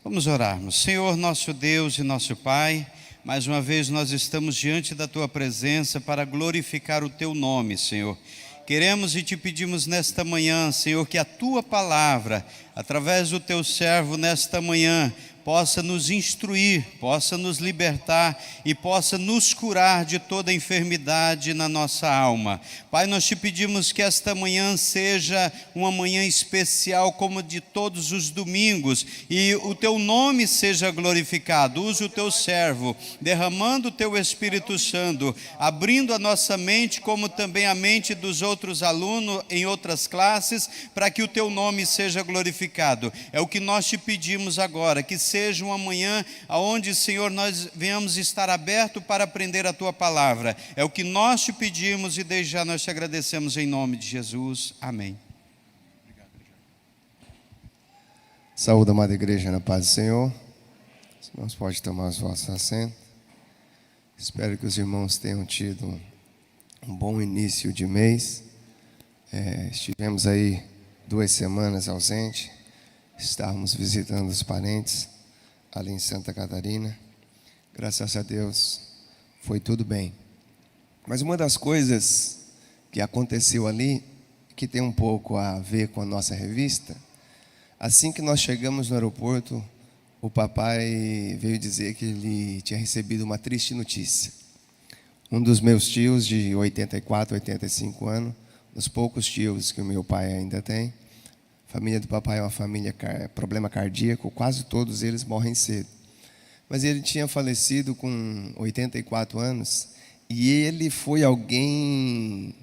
Vamos orarmos. Senhor, nosso Deus e nosso Pai, mais uma vez nós estamos diante da Tua presença para glorificar o Teu nome, Senhor. Queremos e te pedimos nesta manhã, Senhor, que a Tua palavra, através do Teu servo nesta manhã, possa nos instruir, possa nos libertar e possa nos curar de toda enfermidade na nossa alma. Pai, nós te pedimos que esta manhã seja uma manhã especial como de todos os domingos e o teu nome seja glorificado. Usa o teu servo, derramando o teu Espírito Santo, abrindo a nossa mente como também a mente dos outros alunos em outras classes, para que o teu nome seja glorificado. É o que nós te pedimos agora, que seja uma manhã onde, Senhor, nós venhamos estar aberto para aprender a Tua palavra. É o que nós te pedimos e desde já nós te agradecemos em nome de Jesus. Amém. Saúde, amada igreja, na paz do Senhor. Os irmãos podem tomar os vossos assentos. Espero que os irmãos tenham tido um bom início de mês. Estivemos aí 2 semanas ausentes. Estávamos visitando os parentes ali em Santa Catarina. Graças a Deus foi tudo bem. Mas uma das coisas que aconteceu ali, que tem um pouco a ver com a nossa revista, assim que nós chegamos no aeroporto, o papai veio dizer que ele tinha recebido uma triste notícia. Um dos meus tios de 84, 85 anos, dos poucos tios que o meu pai ainda tem, a família do papai é uma família problema cardíaco, quase todos eles morrem cedo. Mas ele tinha falecido com 84 anos e ele foi alguém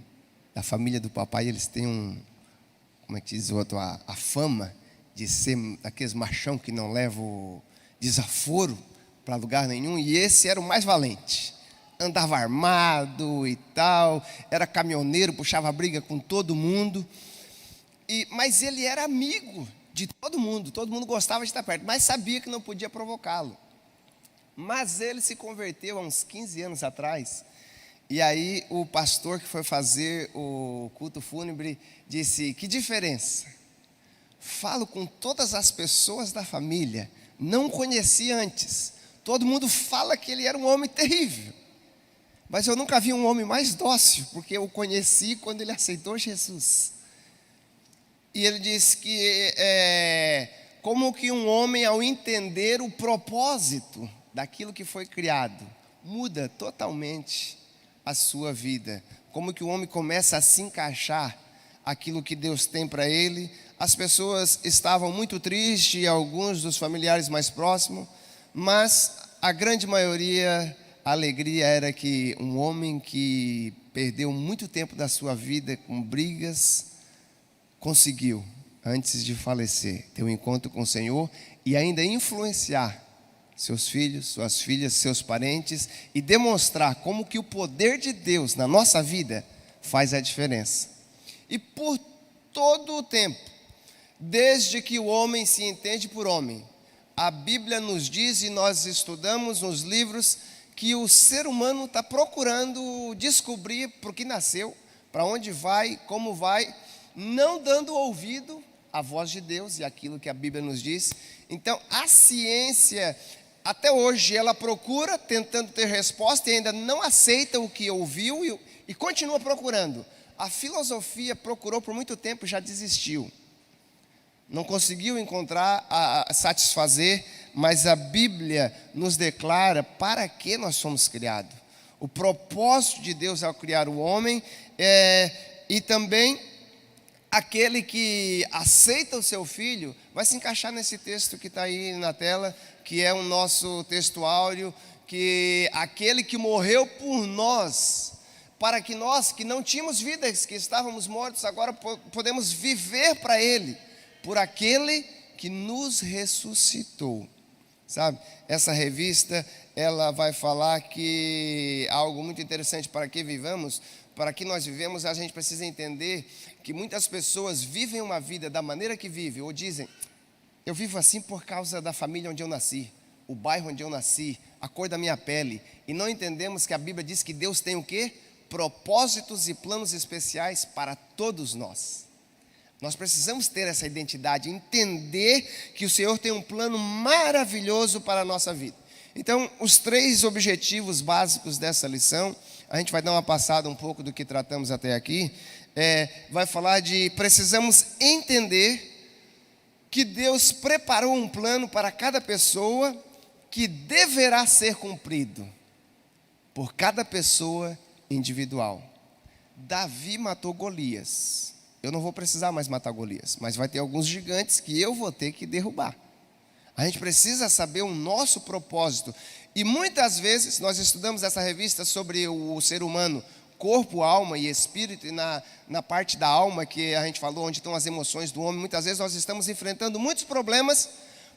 da família do papai. Eles têm como é que diz o outro, a fama de ser aqueles machão que não levam desaforo para lugar nenhum, e esse era o mais valente. Andava armado e tal, era caminhoneiro, puxava briga com todo mundo. Mas ele era amigo de todo mundo gostava de estar perto, mas sabia que não podia provocá-lo. Mas ele se converteu há uns 15 anos atrás, e aí o pastor que foi fazer o culto fúnebre disse: que diferença, falo com todas as pessoas da família, não conheci antes, todo mundo fala que ele era um homem terrível, mas eu nunca vi um homem mais dócil, porque eu o conheci quando ele aceitou Jesus. E ele disse que como que um homem, ao entender o propósito daquilo que foi criado, muda totalmente a sua vida. Como que o homem começa a se encaixar aquilo que Deus tem para ele. As pessoas estavam muito tristes, alguns dos familiares mais próximos, mas a grande maioria, a alegria era que um homem que perdeu muito tempo da sua vida com brigas, conseguiu, antes de falecer, ter um encontro com o Senhor e ainda influenciar seus filhos, suas filhas, seus parentes, e demonstrar como que o poder de Deus na nossa vida faz a diferença. E por todo o tempo, desde que o homem se entende por homem, a Bíblia nos diz, e nós estudamos nos livros, que o ser humano está procurando descobrir por que nasceu, para onde vai, como vai, não dando ouvido à voz de Deus e aquilo que a Bíblia nos diz. Então a ciência, até hoje, ela procura, tentando ter resposta, e ainda não aceita o que ouviu e continua procurando. A filosofia procurou por muito tempo e já desistiu, não conseguiu encontrar, satisfazer, mas a Bíblia nos declara para que nós somos criados. O propósito de Deus ao criar o homem, e também aquele que aceita o seu filho, vai se encaixar nesse texto que está aí na tela, que é o nosso texto áureo, que aquele que morreu por nós, para que nós que não tínhamos vida, que estávamos mortos, agora podemos viver para Ele, por aquele que nos ressuscitou. Sabe, essa revista, ela vai falar que algo muito interessante: para que vivamos, para que nós vivemos, a gente precisa entender que muitas pessoas vivem uma vida da maneira que vivem, ou dizem: eu vivo assim por causa da família onde eu nasci, o bairro onde eu nasci, a cor da minha pele, e não entendemos que a Bíblia diz que Deus tem o quê? Propósitos e planos especiais para todos nós. Nós precisamos ter essa identidade, entender que o Senhor tem um plano maravilhoso para a nossa vida. Então, os 3 objetivos básicos dessa lição, a gente vai dar uma passada um pouco do que tratamos até aqui, vai falar de precisamos entender que Deus preparou um plano para cada pessoa que deverá ser cumprido por cada pessoa individual. Davi matou Golias. Eu não vou precisar mais matar Golias, mas vai ter alguns gigantes que eu vou ter que derrubar. A gente precisa saber o nosso propósito. E muitas vezes nós estudamos essa revista sobre o ser humano, corpo, alma e espírito, e na parte da alma que a gente falou, onde estão as emoções do homem, muitas vezes nós estamos enfrentando muitos problemas,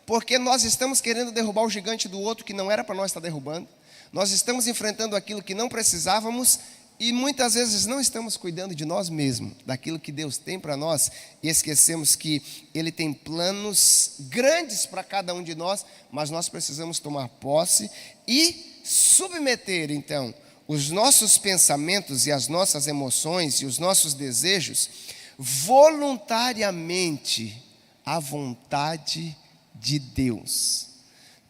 porque nós estamos querendo derrubar o gigante do outro que não era para nós estar derrubando. Nós estamos enfrentando aquilo que não precisávamos, e muitas vezes não estamos cuidando de nós mesmos, daquilo que Deus tem para nós, e esquecemos que Ele tem planos grandes para cada um de nós, mas nós precisamos tomar posse e submeter, então, os nossos pensamentos e as nossas emoções e os nossos desejos voluntariamente à vontade de Deus.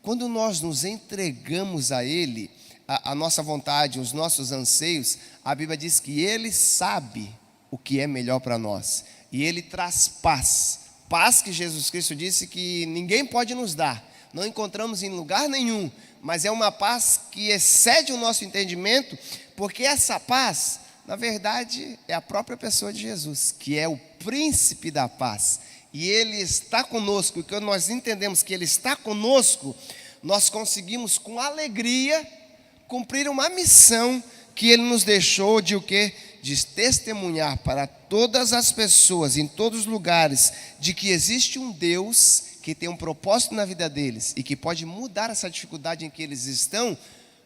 Quando nós nos entregamos a Ele, a nossa vontade, os nossos anseios, a Bíblia diz que Ele sabe o que é melhor para nós. E Ele traz paz. Paz que Jesus Cristo disse que ninguém pode nos dar. Não encontramos em lugar nenhum. Mas é uma paz que excede o nosso entendimento. Porque essa paz, na verdade, é a própria pessoa de Jesus, que é o príncipe da paz. E Ele está conosco. E quando nós entendemos que Ele está conosco, nós conseguimos com alegria cumprir uma missão que Ele nos deixou de o quê? De testemunhar para todas as pessoas, em todos os lugares, de que existe um Deus que tem um propósito na vida deles e que pode mudar essa dificuldade em que eles estão,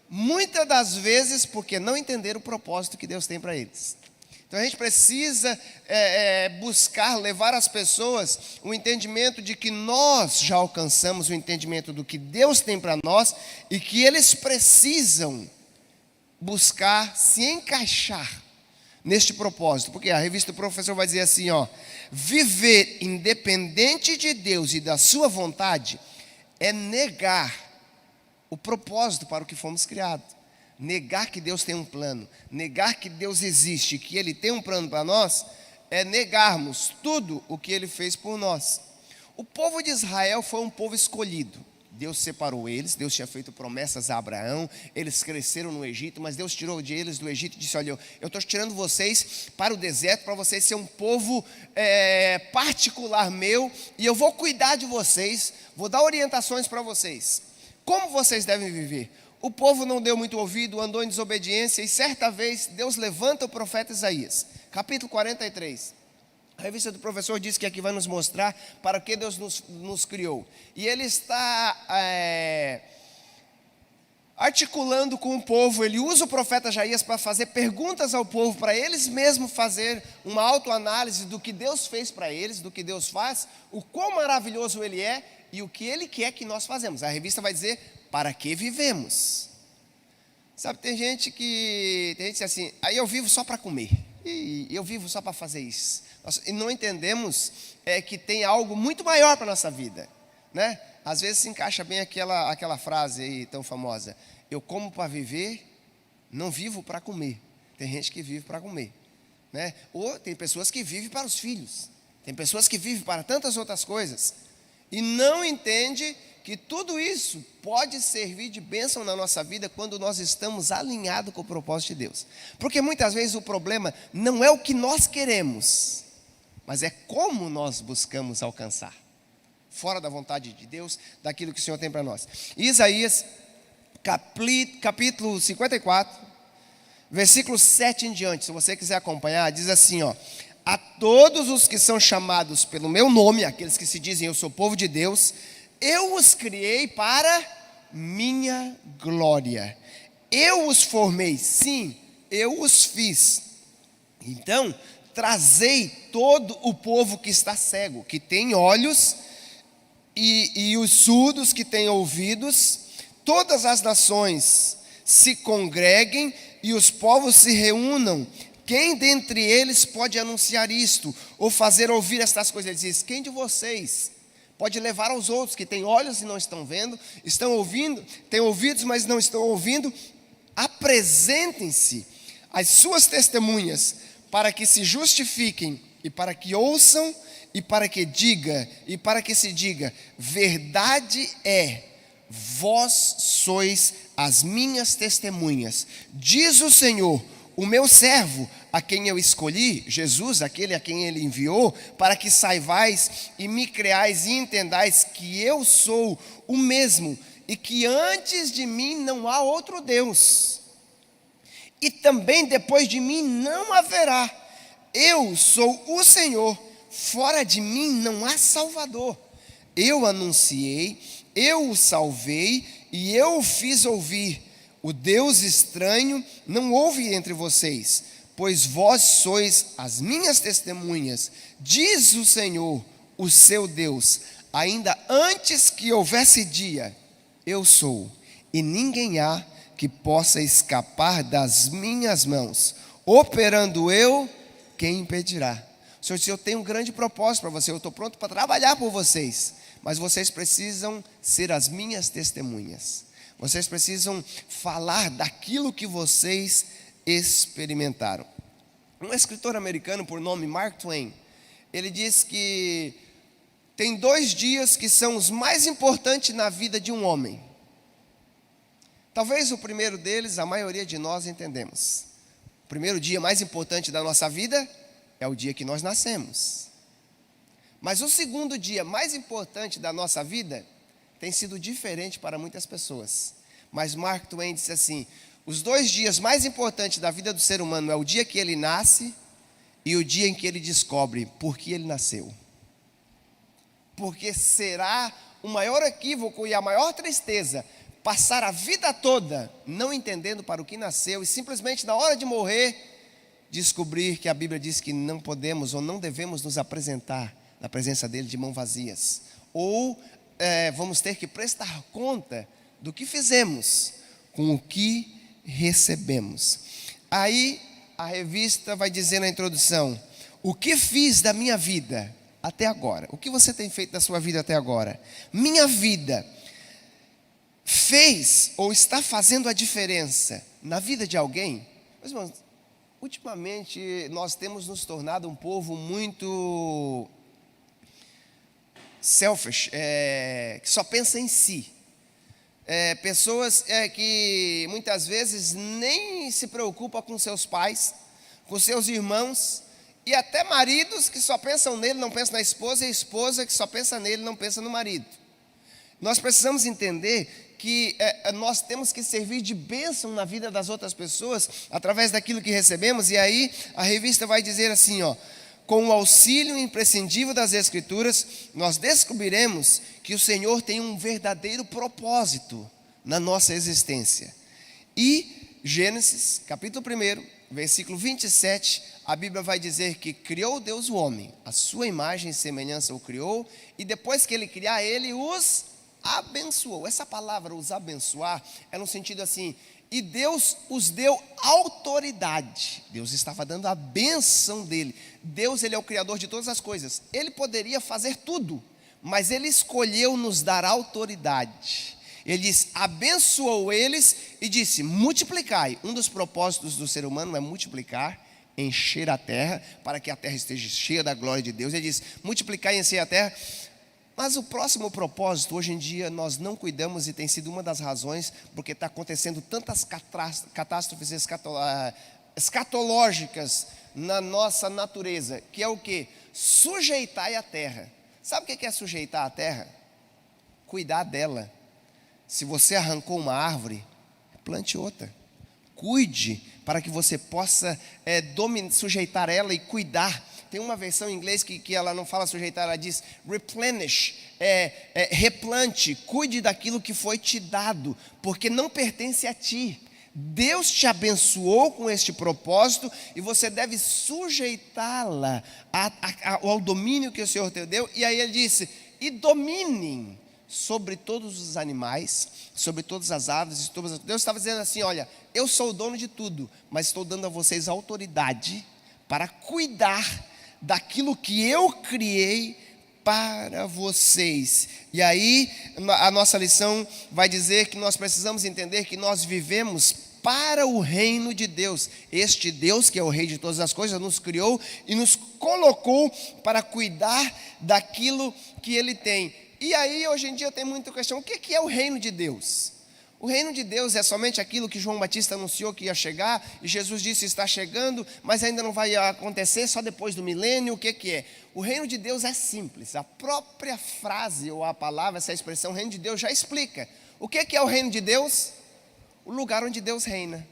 muitas das vezes porque não entenderam o propósito que Deus tem para eles. Então a gente precisa buscar levar às pessoas o entendimento de que nós já alcançamos o entendimento do que Deus tem para nós e que eles precisam buscar se encaixar neste propósito. Porque a revista do Professor vai dizer assim, viver independente de Deus e da sua vontade é negar o propósito para o que fomos criados. Negar que Deus tem um plano, negar que Deus existe, que Ele tem um plano para nós, é negarmos tudo o que Ele fez por nós. O povo de Israel foi um povo escolhido. Deus separou eles, Deus tinha feito promessas a Abraão, eles cresceram no Egito, mas Deus tirou de eles do Egito e disse, olha, eu estou tirando vocês para o deserto, para vocês serem um povo particular meu, e eu vou cuidar de vocês, vou dar orientações para vocês. Como vocês devem viver? O povo não deu muito ouvido, andou em desobediência, e certa vez Deus levanta o profeta Isaías, capítulo 43. A revista do Professor diz que aqui vai nos mostrar para que Deus nos criou. E ele está articulando com o povo, ele usa o profeta Isaías para fazer perguntas ao povo, para eles mesmos fazer uma autoanálise do que Deus fez para eles, do que Deus faz, o quão maravilhoso Ele é e o que Ele quer que nós fazemos. A revista vai dizer, para que vivemos? Sabe, tem gente que diz assim, aí eu vivo só para comer, e eu vivo só para fazer isso. E não entendemos que tem algo muito maior para a nossa vida, né? Às vezes se encaixa bem aquela frase aí tão famosa, eu como para viver, não vivo para comer. Tem gente que vive para comer, né? Ou tem pessoas que vivem para os filhos, tem pessoas que vivem para tantas outras coisas, e não entende que tudo isso pode servir de bênção na nossa vida quando nós estamos alinhados com o propósito de Deus. Porque muitas vezes o problema não é o que nós queremos, mas é como nós buscamos alcançar, fora da vontade de Deus, daquilo que o Senhor tem para nós. Isaías, capítulo 54, versículo 7 em diante, se você quiser acompanhar, diz assim, a todos os que são chamados pelo meu nome, aqueles que se dizem eu sou povo de Deus, eu os criei para minha glória. Eu os formei, sim, eu os fiz. Então, trazei todo o povo que está cego, que tem olhos, e os surdos que têm ouvidos, todas as nações se congreguem e os povos se reúnam, Quem dentre eles pode anunciar isto, ou fazer ouvir estas coisas? Ele diz: quem de vocês pode levar aos outros que têm olhos e não estão vendo, estão ouvindo, têm ouvidos, mas não estão ouvindo? Apresentem-se as suas testemunhas, para que se justifiquem, e para que ouçam, e para que se diga: verdade é, vós sois as minhas testemunhas, diz o Senhor, o meu servo, a quem eu escolhi, Jesus, aquele a quem ele enviou, para que saibais e me creais e entendais que eu sou o mesmo, e que antes de mim não há outro Deus, e também depois de mim não haverá. Eu sou o Senhor, fora de mim não há Salvador. Eu anunciei, eu o salvei e eu o fiz ouvir. O Deus estranho não houve entre vocês, pois vós sois as minhas testemunhas, diz o Senhor, o seu Deus. Ainda antes que houvesse dia, eu sou, e ninguém há que possa escapar das minhas mãos. Operando eu, quem impedirá? O Senhor disse: eu tenho um grande propósito para você, eu estou pronto para trabalhar por vocês, mas vocês precisam ser as minhas testemunhas. Vocês precisam falar daquilo que vocês experimentaram. Um escritor americano por nome Mark Twain, ele diz que tem 2 dias que são os mais importantes na vida de um homem. Talvez o primeiro deles, a maioria de nós entendemos. O primeiro dia mais importante da nossa vida é o dia que nós nascemos. Mas o segundo dia mais importante da nossa vida tem sido diferente para muitas pessoas. Mas Mark Twain disse assim: os 2 dias mais importantes da vida do ser humano é o dia que ele nasce e o dia em que ele descobre por que ele nasceu. Porque será o maior equívoco e a maior tristeza passar a vida toda não entendendo para o que nasceu e simplesmente na hora de morrer descobrir que a Bíblia diz que não podemos ou não devemos nos apresentar na presença dele de mãos vazias, ou vamos ter que prestar conta do que fizemos com o que recebemos. Aí a revista vai dizer na introdução: o que fiz da minha vida até agora? O que você tem feito da sua vida até agora? Minha vida fez ou está fazendo a diferença na vida de alguém? Meus irmãos, ultimamente nós temos nos tornado um povo muito selfish, que só pensa em si. Pessoas que muitas vezes nem se preocupam com seus pais, com seus irmãos, e até maridos que só pensam nele, não pensam na esposa, e a esposa que só pensa nele, não pensa no marido. Nós precisamos entender que nós temos que servir de bênção na vida das outras pessoas através daquilo que recebemos. E aí a revista vai dizer assim, com o auxílio imprescindível das Escrituras, nós descobriremos que o Senhor tem um verdadeiro propósito na nossa existência. E Gênesis, capítulo 1, versículo 27, a Bíblia vai dizer que criou Deus o homem, a sua imagem e semelhança o criou, e depois que ele criar, ele os abençoou. Essa palavra, os abençoar, é no sentido assim: e Deus os deu autoridade. Deus estava dando a bênção dele. Deus, ele é o criador de todas as coisas. Ele poderia fazer tudo, mas ele escolheu nos dar autoridade. Ele diz, abençoou eles e disse: multiplicai. Um dos propósitos do ser humano é multiplicar, encher a terra, para que a terra esteja cheia da glória de Deus. Ele diz, multiplicai e encher a terra. Mas o próximo propósito, hoje em dia, nós não cuidamos, e tem sido uma das razões, porque está acontecendo tantas catástrofes escatológicas na nossa natureza, que é o quê? Sujeitar a terra. Sabe o que é sujeitar a terra? Cuidar dela. Se você arrancou uma árvore, plante outra. Cuide para que você possa sujeitar ela e cuidar. Tem uma versão em inglês que ela não fala sujeitar, ela diz replenish, replante, cuide daquilo que foi te dado, porque não pertence a ti. Deus te abençoou com este propósito e você deve sujeitá-la ao domínio que o Senhor te deu. E aí ele disse, e dominem sobre todos os animais, sobre todas as aves, Deus estava dizendo assim: olha, eu sou o dono de tudo, mas estou dando a vocês autoridade para cuidar daquilo que eu criei para vocês. E aí a nossa lição vai dizer que nós precisamos entender que nós vivemos para o reino de Deus. Este Deus, que é o rei de todas as coisas, nos criou e nos colocou para cuidar daquilo que Ele tem. E aí hoje em dia tem muita questão: o que é o reino de Deus? O reino de Deus é somente aquilo que João Batista anunciou que ia chegar, e Jesus disse: está chegando, mas ainda não vai acontecer, só depois do milênio. O que é? O reino de Deus é simples. A própria frase ou a palavra, essa expressão reino de Deus, já explica. O que é o reino de Deus? O lugar onde Deus reina.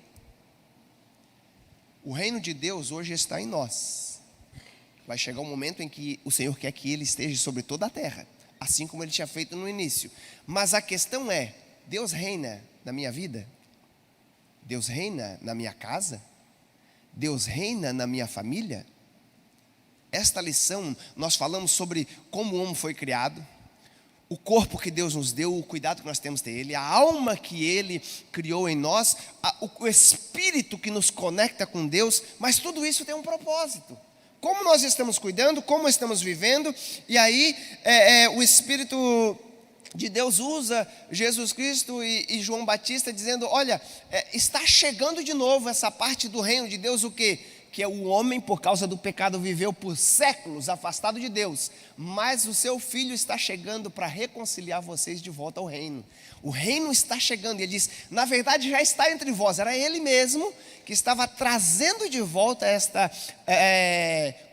O reino de Deus hoje está em nós. Vai chegar um momento em que o Senhor quer que Ele esteja sobre toda a terra, assim como Ele tinha feito no início. Mas a questão é: Deus reina na minha vida? Deus reina na minha casa? Deus reina na minha família? Esta lição nós falamos sobre como o homem foi criado, o corpo que Deus nos deu, o cuidado que nós temos de Ele, a alma que Ele criou em nós, o espírito que nos conecta com Deus. Mas tudo isso tem um propósito. Como nós estamos cuidando, como estamos vivendo. E aí o Espírito de Deus usa Jesus Cristo e João Batista dizendo: olha, está chegando de novo essa parte do reino de Deus. O quê? Que é o homem, por causa do pecado, viveu por séculos afastado de Deus, mas o seu Filho está chegando para reconciliar vocês de volta ao reino. O reino está chegando, e Ele diz: na verdade já está entre vós. Era Ele mesmo que estava trazendo de volta esta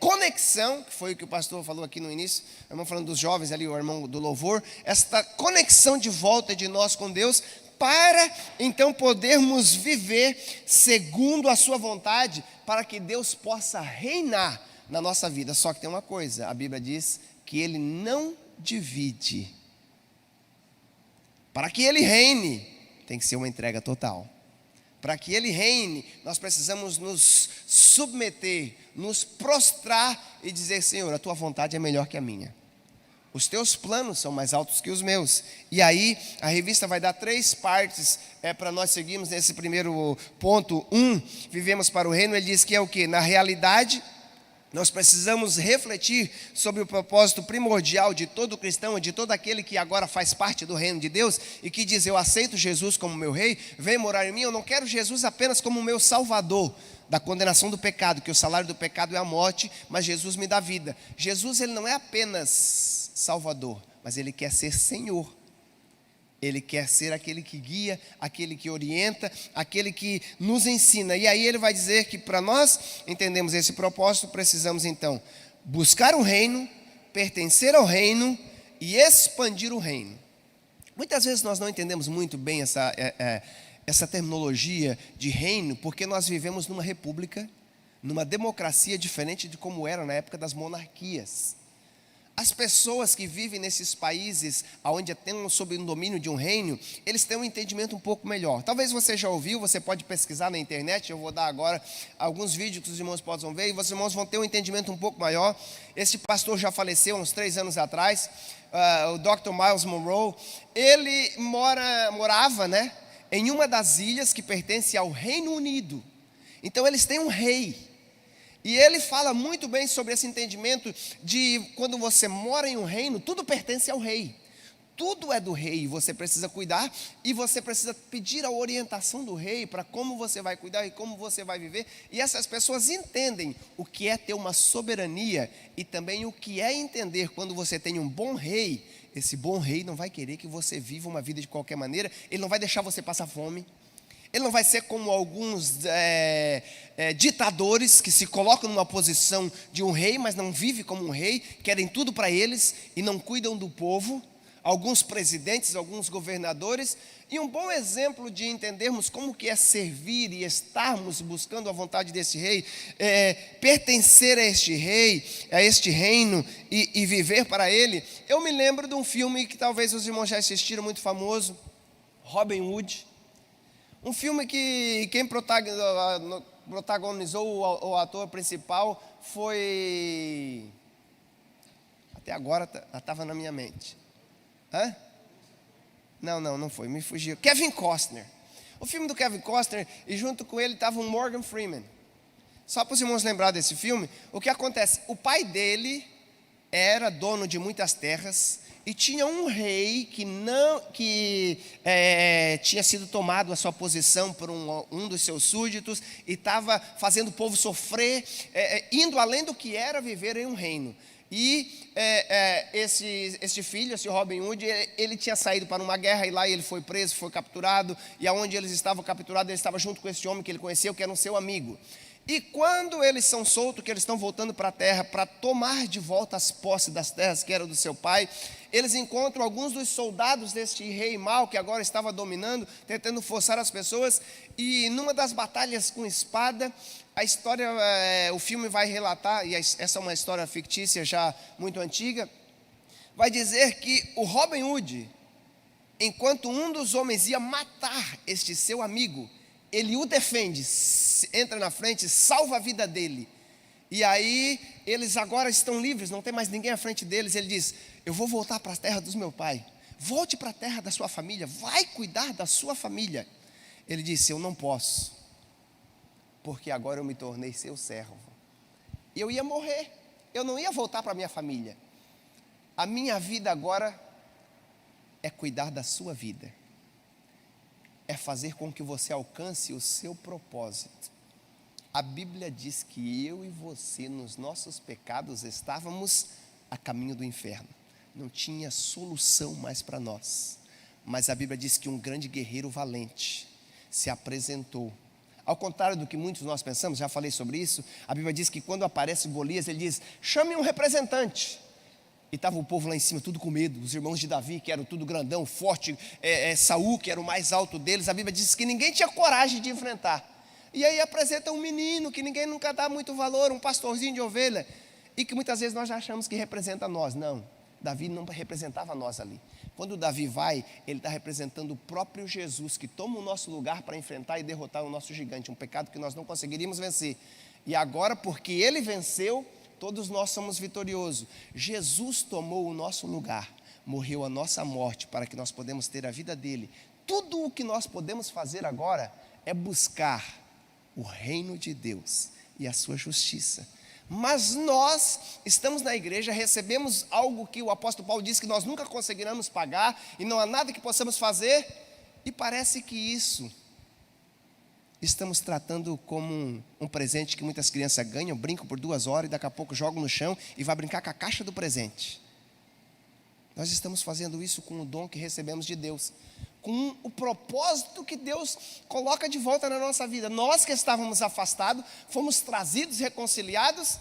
conexão, que foi o que o pastor falou aqui no início, o irmão falando dos jovens ali, o irmão do louvor, esta conexão de volta de nós com Deus, para então podermos viver segundo a sua vontade, para que Deus possa reinar na nossa vida. Só que tem uma coisa: a Bíblia diz que Ele não divide. Para que Ele reine, tem que ser uma entrega total. Para que Ele reine, nós precisamos nos submeter, nos prostrar e dizer: Senhor, a Tua vontade é melhor que a minha. Os teus planos são mais altos que os meus. E aí a revista vai dar 3 partes para nós seguirmos nesse primeiro ponto. Vivemos para o reino. Ele diz que é o quê? Na realidade, nós precisamos refletir sobre o propósito primordial de todo cristão e de todo aquele que agora faz parte do reino de Deus e que diz: eu aceito Jesus como meu rei, vem morar em mim. Eu não quero Jesus apenas como meu salvador da condenação do pecado, que o salário do pecado é a morte, mas Jesus me dá vida. Jesus, Ele não é apenas Salvador, mas Ele quer ser Senhor. Ele quer ser aquele que guia, aquele que orienta, aquele que nos ensina. E aí Ele vai dizer que para nós entendermos esse propósito, precisamos então buscar o reino, pertencer ao reino e expandir o reino. Muitas vezes nós não entendemos muito bem essa terminologia de reino, porque nós vivemos numa república, numa democracia diferente de como era na época das monarquias. As pessoas que vivem nesses países onde estão sob o domínio de um reino, eles têm um entendimento um pouco melhor. Talvez você já ouviu, você pode pesquisar na internet. Eu vou dar agora alguns vídeos que os irmãos possam ver, e os irmãos vão ter um entendimento um pouco maior. Esse pastor já faleceu uns 3 anos atrás, o Dr. Miles Monroe. Ele morava, em uma das ilhas que pertence ao Reino Unido. Então eles têm um rei. E ele fala muito bem sobre esse entendimento de quando você mora em um reino, tudo pertence ao rei. Tudo é do rei, você precisa cuidar e você precisa pedir a orientação do rei para como você vai cuidar e como você vai viver. E essas pessoas entendem o que é ter uma soberania e também o que é entender quando você tem um bom rei. Esse bom rei não vai querer que você viva uma vida de qualquer maneira, ele não vai deixar você passar fome. Ele não vai ser como alguns ditadores que se colocam numa posição de um rei, mas não vivem como um rei, querem tudo para eles e não cuidam do povo. Alguns presidentes, alguns governadores. E um bom exemplo de entendermos como que é servir e estarmos buscando a vontade desse rei, pertencer a este rei, a este reino e viver para ele. Eu me lembro de um filme que talvez os irmãos já assistiram, muito famoso, Robin Hood. Um filme que quem protagonizou o ator principal foi... Até agora estava na minha mente. Não foi, me fugiu. Kevin Costner. O filme do Kevin Costner, e junto com ele estava o Morgan Freeman. Só para os irmãos lembrar desse filme, o que acontece? O pai dele era dono de muitas terras e tinha um rei que tinha sido tomado a sua posição por um dos seus súditos e estava fazendo o povo sofrer, indo além do que era viver em um reino. E este filho, esse Robin Hood, ele tinha saído para uma guerra e lá ele foi preso, foi capturado. E aonde eles estavam capturados, ele estava junto com esse homem que ele conheceu, que era um seu amigo. E quando eles são soltos, que eles estão voltando para a terra para tomar de volta as posses das terras que eram do seu pai, eles encontram alguns dos soldados deste rei mau que agora estava dominando, tentando forçar as pessoas. E numa das batalhas com espada, a história, o filme vai relatar, e essa é uma história fictícia já muito antiga, vai dizer que o Robin Hood, enquanto um dos homens ia matar este seu amigo, ele o defende, entra na frente, salva a vida dele. E aí, eles agora estão livres, não tem mais ninguém à frente deles. Ele diz: eu vou voltar para a terra do meu pai. Volte para a terra da sua família, vai cuidar da sua família. Ele disse: eu não posso, porque agora eu me tornei seu servo. Eu ia morrer, eu não ia voltar para a minha família. A minha vida agora é cuidar da sua vida, é fazer com que você alcance o seu propósito. A Bíblia diz que eu e você, nos nossos pecados, estávamos a caminho do inferno. Não tinha solução mais para nós. Mas a Bíblia diz que um grande guerreiro valente se apresentou. Ao contrário do que muitos de nós pensamos, já falei sobre isso, a Bíblia diz que quando aparece Golias, ele diz: chame um representante. E estava o povo lá em cima, tudo com medo. Os irmãos de Davi, que eram tudo grandão, forte, Saul, que era o mais alto deles. A Bíblia diz que ninguém tinha coragem de enfrentar. E aí apresenta um menino que ninguém nunca dá muito valor, um pastorzinho de ovelha, e que muitas vezes nós já achamos que representa nós. Não, Davi não representava nós ali. Quando Davi vai, ele está representando o próprio Jesus, que toma o nosso lugar para enfrentar e derrotar o nosso gigante, um pecado que nós não conseguiríamos vencer. E agora, porque ele venceu, todos nós somos vitoriosos. Jesus tomou o nosso lugar, morreu a nossa morte para que nós podemos ter a vida dele. Tudo o que nós podemos fazer agora é buscar o reino de Deus e a sua justiça. Mas nós estamos na igreja, recebemos algo que o apóstolo Paulo disse que nós nunca conseguiremos pagar e não há nada que possamos fazer, e parece que isso estamos tratando como um presente que muitas crianças ganham, brincam por 2 horas e daqui a pouco jogam no chão e vai brincar com a caixa do presente. Nós estamos fazendo isso com o dom que recebemos de Deus, com o propósito que Deus coloca de volta na nossa vida. Nós que estávamos afastados, fomos trazidos, reconciliados,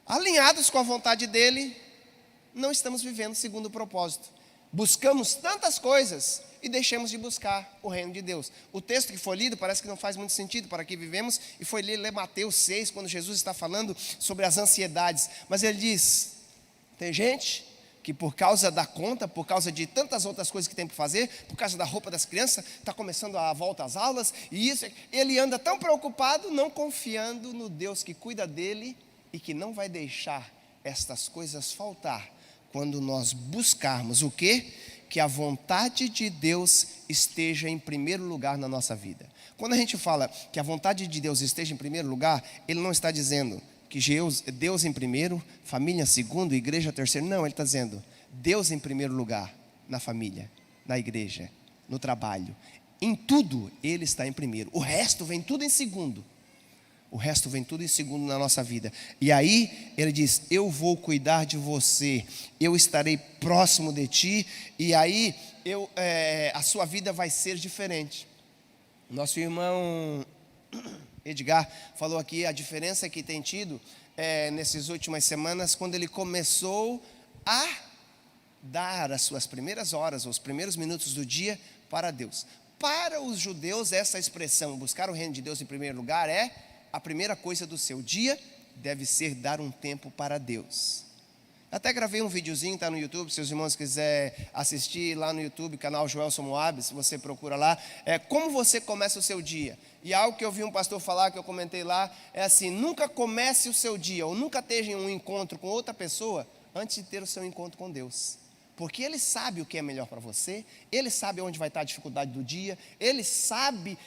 alinhados com a vontade dEle, não estamos vivendo segundo o propósito. Buscamos tantas coisas e deixamos de buscar o reino de Deus. O texto que foi lido parece que não faz muito sentido para que vivemos, e foi ler Mateus 6, quando Jesus está falando sobre as ansiedades. Mas ele diz: tem gente que por causa da conta, por causa de tantas outras coisas que tem que fazer, por causa da roupa das crianças, está começando a volta às aulas, e isso, ele anda tão preocupado, não confiando no Deus que cuida dele e que não vai deixar estas coisas faltar, quando nós buscarmos o quê? Que a vontade de Deus esteja em primeiro lugar na nossa vida. Quando a gente fala que a vontade de Deus esteja em primeiro lugar, ele não está dizendo que Deus em primeiro, família em segundo, igreja terceiro. Não, ele está dizendo Deus em primeiro lugar, na família, na igreja, no trabalho. Em tudo ele está em primeiro. O resto vem tudo em segundo. O resto vem tudo em segundo na nossa vida. E aí ele diz: eu vou cuidar de você, eu estarei próximo de ti, e aí a sua vida vai ser diferente. Nosso irmão Edgar falou aqui a diferença que tem tido nessas últimas semanas, quando ele começou a dar as suas primeiras horas, os primeiros minutos do dia para Deus. Para os judeus, essa expressão, buscar o reino de Deus em primeiro lugar, a primeira coisa do seu dia deve ser dar um tempo para Deus. Até gravei um videozinho, está no YouTube, se os irmãos quiserem assistir lá no YouTube, canal Joelson Moab, se você procura lá, como você começa o seu dia. E algo que eu vi um pastor falar, que eu comentei lá, é assim: nunca comece o seu dia, ou nunca esteja em um encontro com outra pessoa, antes de ter o seu encontro com Deus. Porque Ele sabe o que é melhor para você, Ele sabe onde vai estar a dificuldade do dia, Ele sabe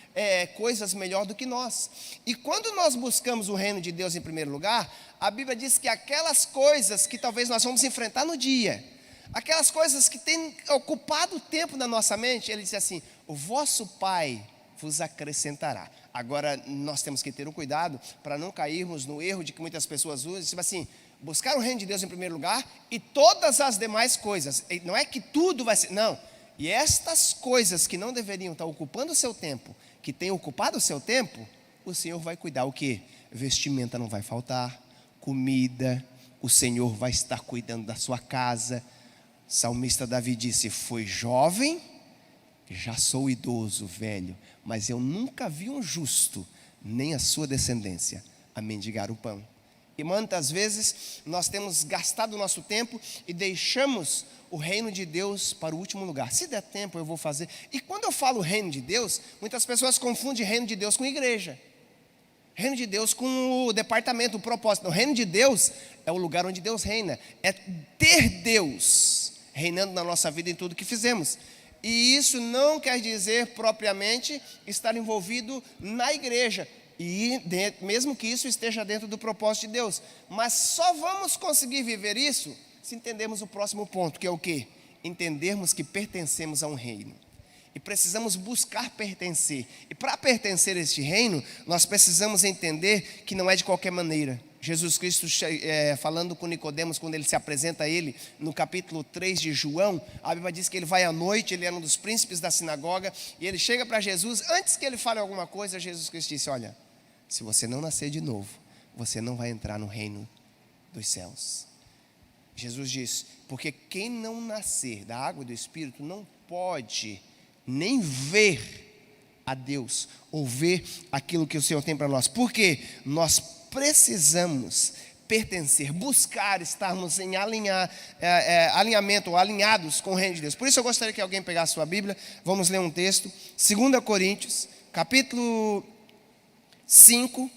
coisas melhor do que nós. E quando nós buscamos o reino de Deus em primeiro lugar, a Bíblia diz que aquelas coisas que talvez nós vamos enfrentar no dia, aquelas coisas que têm ocupado o tempo na nossa mente, Ele diz assim: o vosso Pai vos acrescentará. Agora nós temos que ter um cuidado para não cairmos no erro de que muitas pessoas usam, tipo assim, buscar o reino de Deus em primeiro lugar e todas as demais coisas. Não é que tudo vai ser, não. E estas coisas que não deveriam estar ocupando o seu tempo, que têm ocupado o seu tempo, o Senhor vai cuidar. O quê? Vestimenta não vai faltar, comida, o Senhor vai estar cuidando da sua casa. O salmista Davi disse: fui jovem, já sou idoso, velho, mas eu nunca vi um justo, nem a sua descendência, a mendigar o pão. E muitas vezes nós temos gastado o nosso tempo e deixamos o reino de Deus para o último lugar. Se der tempo eu vou fazer. E quando eu falo reino de Deus, muitas pessoas confundem reino de Deus com igreja. Reino de Deus com o departamento, o propósito. O reino de Deus é o lugar onde Deus reina. É ter Deus reinando na nossa vida em tudo que fizemos. E isso não quer dizer propriamente estar envolvido na igreja. E mesmo que isso esteja dentro do propósito de Deus, mas só vamos conseguir viver isso se entendermos o próximo ponto, que é o quê? Entendermos que pertencemos a um reino e precisamos buscar pertencer. E para pertencer a este reino, nós precisamos entender que não é de qualquer maneira. Jesus Cristo falando com Nicodemos, quando ele se apresenta a ele, no capítulo 3 de João, a Bíblia diz que ele vai à noite, ele era um dos príncipes da sinagoga, e ele chega para Jesus, antes que ele fale alguma coisa, Jesus Cristo disse: olha, se você não nascer de novo, você não vai entrar no reino dos céus. Jesus diz: porque quem não nascer da água e do Espírito não pode nem ver a Deus, ou ver aquilo que o Senhor tem para nós. Porque nós precisamos pertencer, buscar estarmos em alinhamento, ou alinhados com o reino de Deus. Por isso eu gostaria que alguém pegasse a sua Bíblia. Vamos ler um texto, 2 Coríntios, capítulo 5,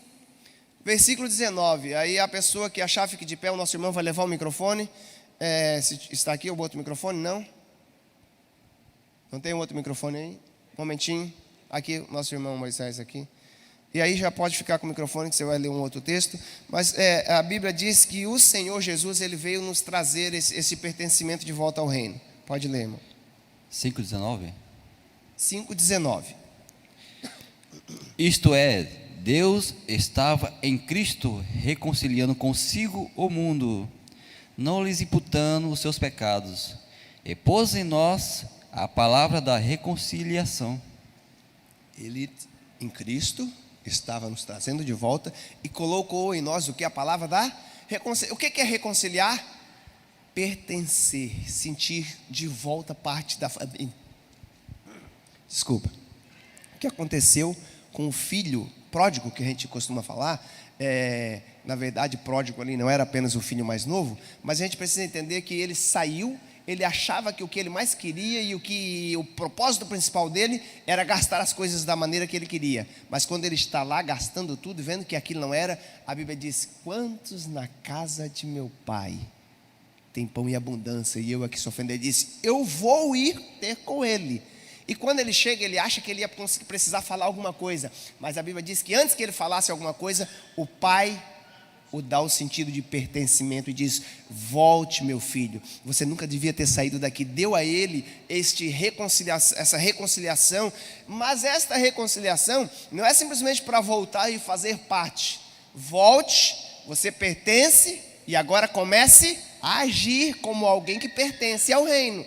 versículo 19. Aí a pessoa que achar, fique de pé. O nosso irmão vai levar o microfone. Se está aqui o outro microfone? Não tem um outro microfone aí? Um momentinho. Aqui, o nosso irmão Moisés aqui. E aí já pode ficar com o microfone, que você vai ler um outro texto. Mas a Bíblia diz que o Senhor Jesus, Ele veio nos trazer esse pertencimento de volta ao reino. Pode ler, irmão. 5,19. 5,19. Isto é, Deus estava em Cristo reconciliando consigo o mundo, não lhes imputando os seus pecados, e pôs em nós a palavra da reconciliação. Ele, em Cristo, estava nos trazendo de volta e colocou em nós o que? A palavra da reconciliação. O que é reconciliar? Pertencer, sentir de volta parte da família. Desculpa. O que aconteceu com o filho pródigo, que a gente costuma falar, na verdade pródigo ali não era apenas o filho mais novo, mas a gente precisa entender que ele saiu, ele achava que o que ele mais queria e o propósito principal dele era gastar as coisas da maneira que ele queria. Mas quando ele está lá gastando tudo, vendo que aquilo não era, a Bíblia diz: quantos na casa de meu pai tem pão e abundância, e eu aqui sofrendo? Ele disse: eu vou ir ter com ele. E quando ele chega, ele acha que ele ia precisar falar alguma coisa, mas a Bíblia diz que antes que ele falasse alguma coisa, o pai o dá o sentido de pertencimento e diz: volte, meu filho, você nunca devia ter saído daqui. Deu a ele essa reconciliação, mas esta reconciliação não é simplesmente para voltar e fazer parte. Volte, você pertence, e agora comece a agir como alguém que pertence ao reino.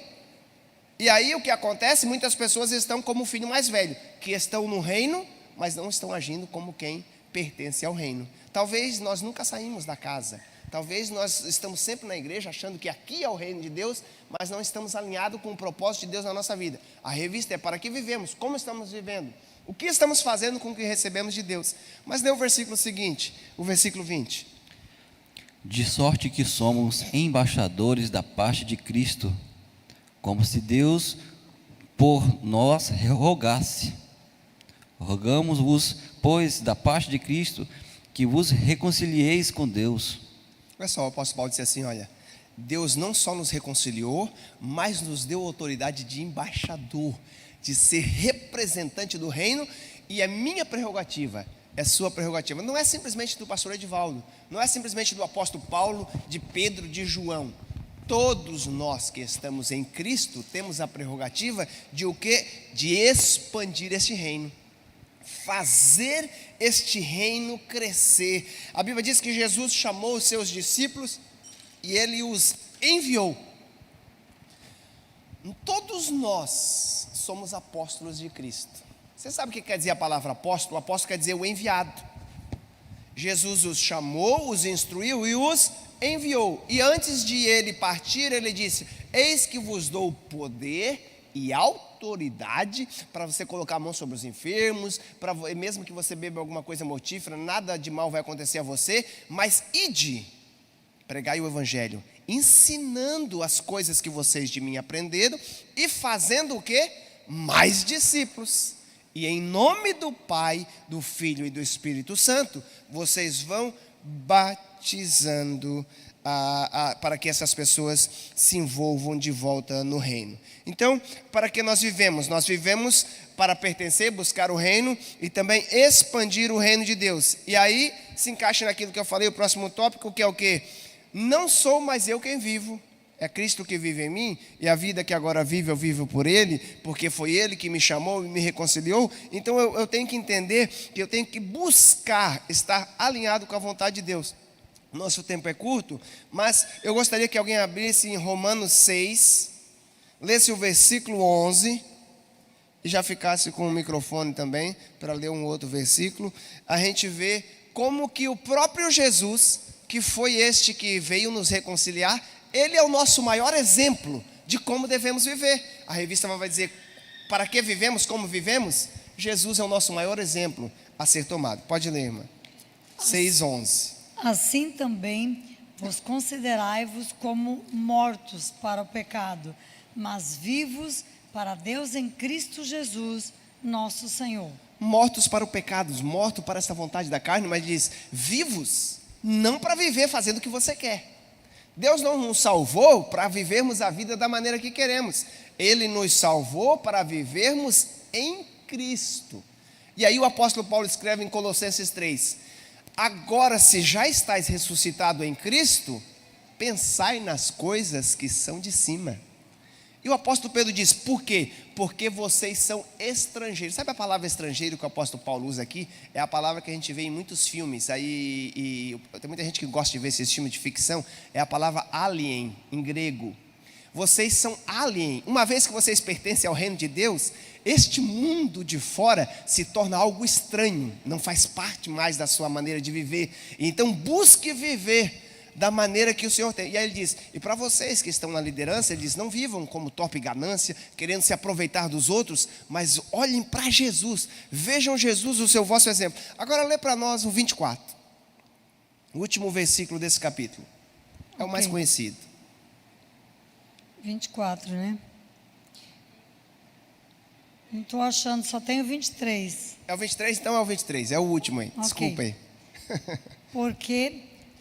E aí o que acontece? Muitas pessoas estão como o filho mais velho, que estão no reino, mas não estão agindo como quem pertence ao reino. Talvez nós nunca saímos da casa, talvez nós estamos sempre na igreja achando que aqui é o reino de Deus, mas não estamos alinhados com o propósito de Deus na nossa vida. A revista é para que vivemos, como estamos vivendo, o que estamos fazendo com o que recebemos de Deus. Mas lê o versículo seguinte, o versículo 20. De sorte que somos embaixadores da parte de Cristo, como se Deus por nós rogasse. Rogamos-vos, pois, da parte de Cristo, que vos reconcilieis com Deus. Olha só, o apóstolo Paulo disse assim: olha, Deus não só nos reconciliou, mas nos deu autoridade de embaixador, de ser representante do reino, e é minha prerrogativa, é sua prerrogativa. Não é simplesmente do pastor Edivaldo, não é simplesmente do apóstolo Paulo, de Pedro, de João. Todos nós que estamos em Cristo temos a prerrogativa de o quê? De expandir este reino, fazer este reino crescer. A Bíblia diz que Jesus chamou os seus discípulos e ele os enviou. Todos nós somos apóstolos de Cristo. Você sabe o que quer dizer a palavra apóstolo? O apóstolo quer dizer o enviado. Jesus os chamou, os instruiu e os enviou. E antes de ele partir, ele disse: eis que vos dou poder e autoridade para você colocar a mão sobre os enfermos, mesmo que você beba alguma coisa mortífera, nada de mal vai acontecer a você, mas ide, pregai o evangelho, ensinando as coisas que vocês de mim aprenderam e fazendo o quê? Mais discípulos. E em nome do Pai, do Filho e do Espírito Santo, vocês vão batizando para que essas pessoas se envolvam de volta no reino. Então, para que nós vivemos? Nós vivemos para pertencer, buscar o reino e também expandir o reino de Deus. E aí se encaixa naquilo que eu falei, o próximo tópico, que é o quê? Não sou mais eu quem vivo, é Cristo que vive em mim, e a vida que agora vivo, eu vivo por Ele, porque foi Ele que me chamou e me reconciliou. Então eu tenho que entender que eu tenho que buscar estar alinhado com a vontade de Deus. Nosso tempo é curto, mas eu gostaria que alguém abrisse em Romanos 6, lesse o versículo 11, e já ficasse com o microfone também, para ler um outro versículo. A gente vê como que o próprio Jesus, que foi este que veio nos reconciliar, ele é o nosso maior exemplo de como devemos viver. A revista vai dizer, para que vivemos, como vivemos? Jesus é o nosso maior exemplo a ser tomado. Pode ler, irmã. 6:11. Assim também vos considerai-vos como mortos para o pecado, mas vivos para Deus em Cristo Jesus, nosso Senhor. Mortos para o pecado, mortos para essa vontade da carne, mas diz, vivos, não para viver fazendo o que você quer. Deus não nos salvou para vivermos a vida da maneira que queremos. Ele nos salvou para vivermos em Cristo. E aí o apóstolo Paulo escreve em Colossenses 3: agora, se já estáis ressuscitado em Cristo, pensai nas coisas que são de cima. E o apóstolo Pedro diz, por quê? Porque vocês são estrangeiros. Sabe a palavra estrangeiro que o apóstolo Paulo usa aqui? É a palavra que a gente vê em muitos filmes. Aí, tem muita gente que gosta de ver esses filmes de ficção. É a palavra alien, em grego. Vocês são alien. Uma vez que vocês pertencem ao reino de Deus, este mundo de fora se torna algo estranho. Não faz parte mais da sua maneira de viver. Então busque viver da maneira que o Senhor tem. E aí ele diz, e para vocês que estão na liderança, ele diz, não vivam como torpe ganância, querendo se aproveitar dos outros, mas olhem para Jesus, vejam Jesus, o seu vosso exemplo. Agora lê para nós o 24, o último versículo desse capítulo, é o mais conhecido. 24, né? Não estou achando, só tenho 23. É o 23? Então é o 23, é o último aí, Ok. desculpa aí.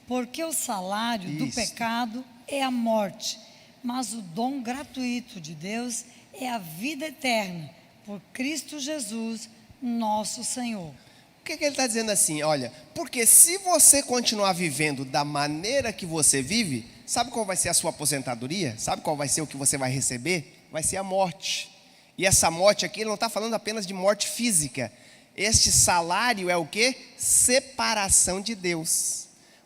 Porque o salário do Isso. pecado é a morte, mas o dom gratuito de Deus é a vida eterna, por Cristo Jesus, nosso Senhor. O que ele está dizendo assim? Olha, porque se você continuar vivendo da maneira que você vive, sabe qual vai ser a sua aposentadoria? Sabe qual vai ser o que você vai receber? Vai ser a morte. E essa morte aqui, ele não está falando apenas de morte física. Este salário é o quê? Separação de Deus.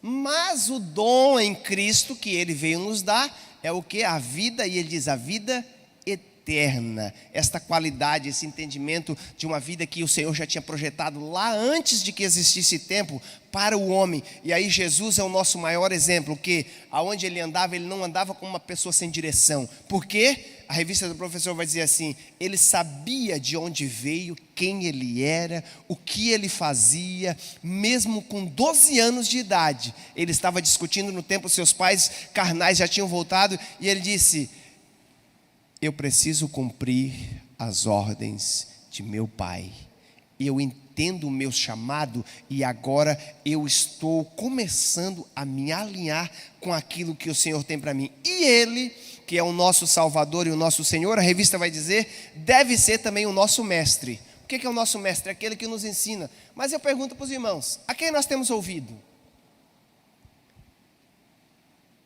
Mas o dom em Cristo que Ele veio nos dar é o que? A vida, e Ele diz a vida eterna. Esta qualidade, esse entendimento de uma vida que o Senhor já tinha projetado lá antes de que existisse tempo para o homem. E aí Jesus é o nosso maior exemplo, que aonde Ele andava, Ele não andava como uma pessoa sem direção. Por quê? A revista do professor vai dizer assim, ele sabia de onde veio, quem ele era, o que ele fazia, mesmo com 12 anos de idade. Ele estava discutindo no templo, seus pais carnais já tinham voltado, e ele disse, eu preciso cumprir as ordens de meu pai. e eu entendo o meu chamado, e agora eu estou começando a me alinhar com aquilo que o Senhor tem para mim. E Ele, que é o nosso Salvador e o nosso Senhor, a revista vai dizer, deve ser também o nosso mestre. O que é o nosso mestre? É aquele que nos ensina. Mas eu pergunto para os irmãos, a quem nós temos ouvido?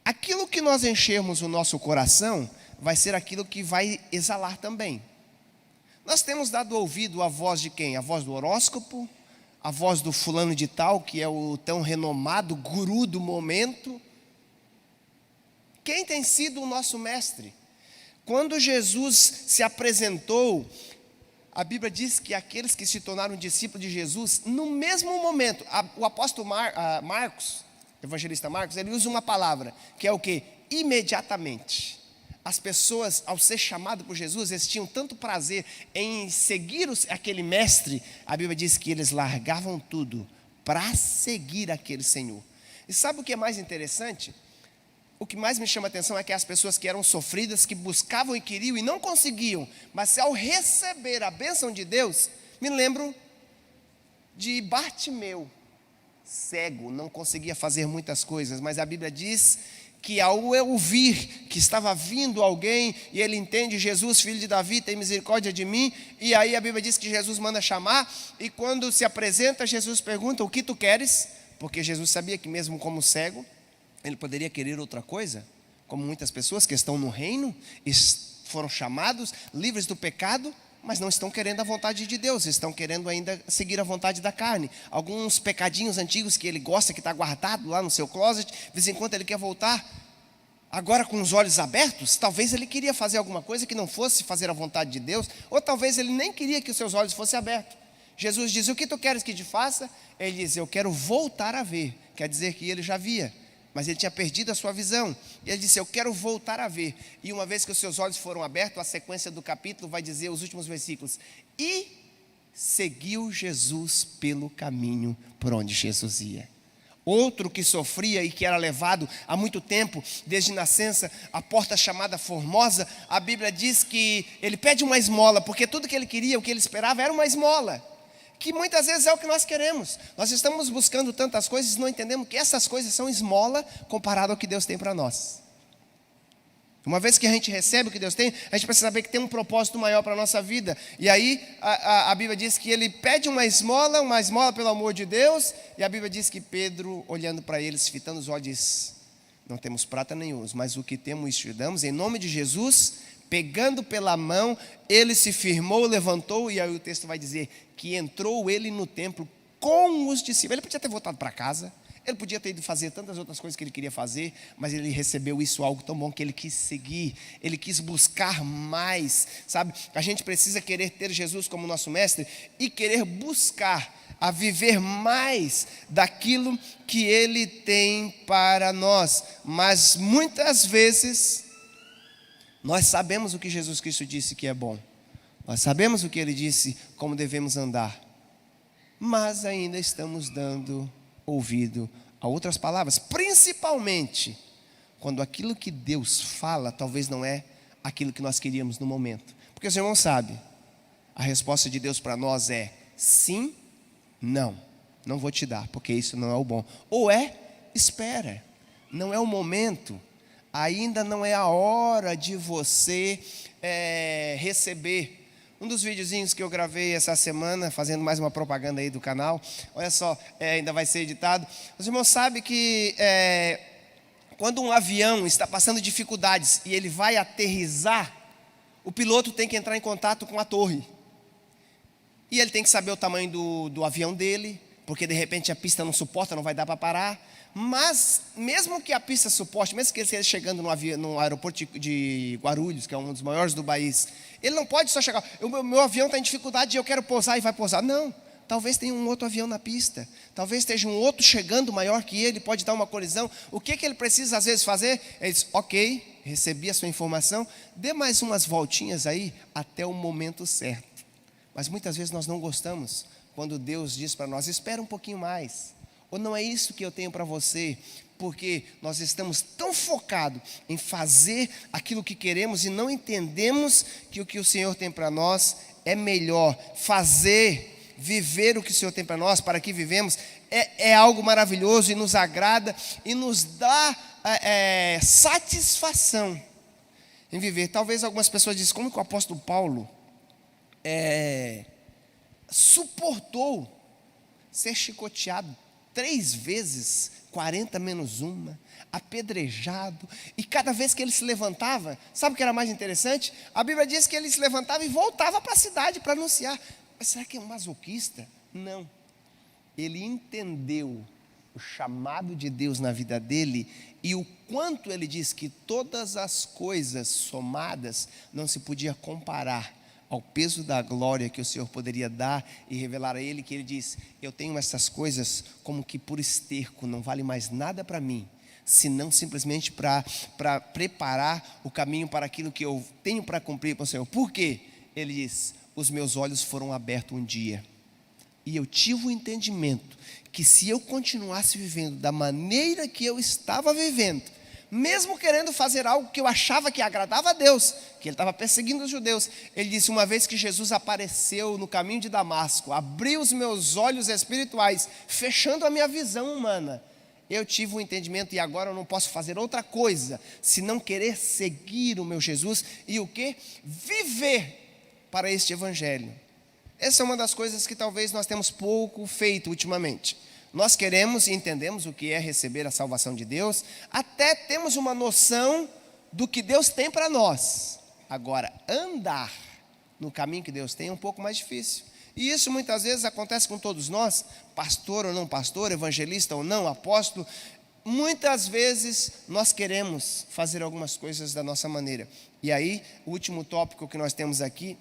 Aquilo que nós enchermos o nosso coração, vai ser aquilo que vai exalar também. Nós temos dado ouvido à voz de quem? A voz do horóscopo, a voz do fulano de tal, que é o tão renomado guru do momento. Quem tem sido o nosso mestre? Quando Jesus se apresentou, a Bíblia diz que aqueles que se tornaram discípulos de Jesus, no mesmo momento, o apóstolo Marcos, evangelista Marcos, ele usa uma palavra, que é o quê? Imediatamente. As pessoas, ao ser chamado por Jesus, eles tinham tanto prazer em seguir aquele mestre, a Bíblia diz que eles largavam tudo para seguir aquele Senhor. E sabe o que é mais interessante? O que mais me chama a atenção é que as pessoas que eram sofridas, que buscavam e queriam e não conseguiam, mas ao receber a bênção de Deus, me lembro de Bartimeu, cego, não conseguia fazer muitas coisas, mas a Bíblia diz que ao ouvir que estava vindo alguém, e ele entende, Jesus, filho de Davi, tem misericórdia de mim, e aí a Bíblia diz que Jesus manda chamar, e quando se apresenta, Jesus pergunta, o que tu queres? Porque Jesus sabia que mesmo como cego, ele poderia querer outra coisa, como muitas pessoas que estão no reino, foram chamados, livres do pecado, mas não estão querendo a vontade de Deus, estão querendo ainda seguir a vontade da carne. Alguns pecadinhos antigos que ele gosta, que está guardado lá no seu closet, de vez em quando ele quer voltar, agora com os olhos abertos, talvez ele queria fazer alguma coisa que não fosse fazer a vontade de Deus, ou talvez ele nem queria que os seus olhos fossem abertos. Jesus diz, o que tu queres que te faça? Ele diz, eu quero voltar a ver, quer dizer que ele já via, mas ele tinha perdido a sua visão, e ele disse, eu quero voltar a ver, e uma vez que os seus olhos foram abertos, a sequência do capítulo vai dizer, os últimos versículos, e seguiu Jesus pelo caminho por onde Jesus ia. Outro que sofria e que era levado há muito tempo, desde nascença, a porta chamada Formosa, a Bíblia diz que ele pede uma esmola, porque tudo que ele queria, o que ele esperava era uma esmola, que muitas vezes é o que nós queremos. Nós estamos buscando tantas coisas e não entendemos que essas coisas são esmola comparado ao que Deus tem para nós. Uma vez que a gente recebe o que Deus tem, a gente precisa saber que tem um propósito maior para a nossa vida. E aí a Bíblia diz que ele pede uma esmola pelo amor de Deus, e a Bíblia diz que Pedro, olhando para eles, fitando os olhos, diz, não temos prata nem ouro, mas o que temos isso te damos, em nome de Jesus, pegando pela mão, ele se firmou, levantou, e aí o texto vai dizer que entrou ele no templo com os discípulos. Ele podia ter voltado para casa, ele podia ter ido fazer tantas outras coisas que ele queria fazer, mas ele recebeu isso, algo tão bom, que ele quis seguir, ele quis buscar mais, sabe? A gente precisa querer ter Jesus como nosso mestre e querer buscar a viver mais daquilo que ele tem para nós, mas muitas vezes nós sabemos o que Jesus Cristo disse que é bom, nós sabemos o que ele disse, como devemos andar, mas ainda estamos dando ouvido a outras palavras, principalmente quando aquilo que Deus fala talvez não é aquilo que nós queríamos no momento. Porque os irmãos sabem, a resposta de Deus para nós é sim, não vou te dar, porque isso não é o bom. Ou é, espera, não é o momento, ainda não é a hora de você receber. Um dos videozinhos que eu gravei essa semana, fazendo mais uma propaganda aí do canal, olha só, ainda vai ser editado. Os irmãos sabem que quando um avião está passando dificuldades e ele vai aterrissar, o piloto tem que entrar em contato com a torre. E ele tem que saber o tamanho do avião dele, porque de repente a pista não suporta, não vai dar para parar. Mas mesmo que a pista suporte, mesmo que ele esteja chegando no aeroporto de Guarulhos, que é um dos maiores do país, ele não pode só chegar, o meu avião está em dificuldade e eu quero pousar e vai pousar. Não, talvez tenha um outro avião na pista, talvez esteja um outro chegando maior que ele, pode dar uma colisão. O que ele precisa às vezes fazer? Ele diz, ok, recebi a sua informação, dê mais umas voltinhas aí até o momento certo. Mas muitas vezes nós não gostamos quando Deus diz para nós, espera um pouquinho mais, ou não é isso que eu tenho para você, porque nós estamos tão focados em fazer aquilo que queremos e não entendemos que o que o Senhor tem para nós é melhor. Fazer viver o que o Senhor tem para nós, para que vivemos, é algo maravilhoso e nos agrada e nos dá satisfação em viver. Talvez algumas pessoas dizem, como que o apóstolo Paulo suportou ser chicoteado 3 vezes, 40 menos uma, apedrejado, e cada vez que ele se levantava, sabe o que era mais interessante? A Bíblia diz que ele se levantava e voltava para a cidade para anunciar. Mas será que é um masoquista? Não. Ele entendeu o chamado de Deus na vida dele e o quanto ele diz que todas as coisas somadas não se podia comparar ao peso da glória que o Senhor poderia dar e revelar a ele, que ele diz, eu tenho essas coisas como que por esterco, não vale mais nada para mim, senão simplesmente para preparar o caminho para aquilo que eu tenho para cumprir com o Senhor. Por quê? Ele diz, os meus olhos foram abertos um dia, e eu tive o entendimento, que se eu continuasse vivendo da maneira que eu estava vivendo, mesmo querendo fazer algo que eu achava que agradava a Deus, que ele estava perseguindo os judeus, ele disse, uma vez que Jesus apareceu no caminho de Damasco, abriu os meus olhos espirituais, fechando a minha visão humana, eu tive um entendimento e agora eu não posso fazer outra coisa, senão querer seguir o meu Jesus e o quê? Viver para este evangelho. Essa é uma das coisas que talvez nós temos pouco feito ultimamente. Nós queremos e entendemos o que é receber a salvação de Deus, até temos uma noção do que Deus tem para nós. Agora, andar no caminho que Deus tem é um pouco mais difícil. E isso muitas vezes acontece com todos nós, pastor ou não pastor, evangelista ou não, apóstolo. Muitas vezes nós queremos fazer algumas coisas da nossa maneira. E aí, o último tópico que nós temos aqui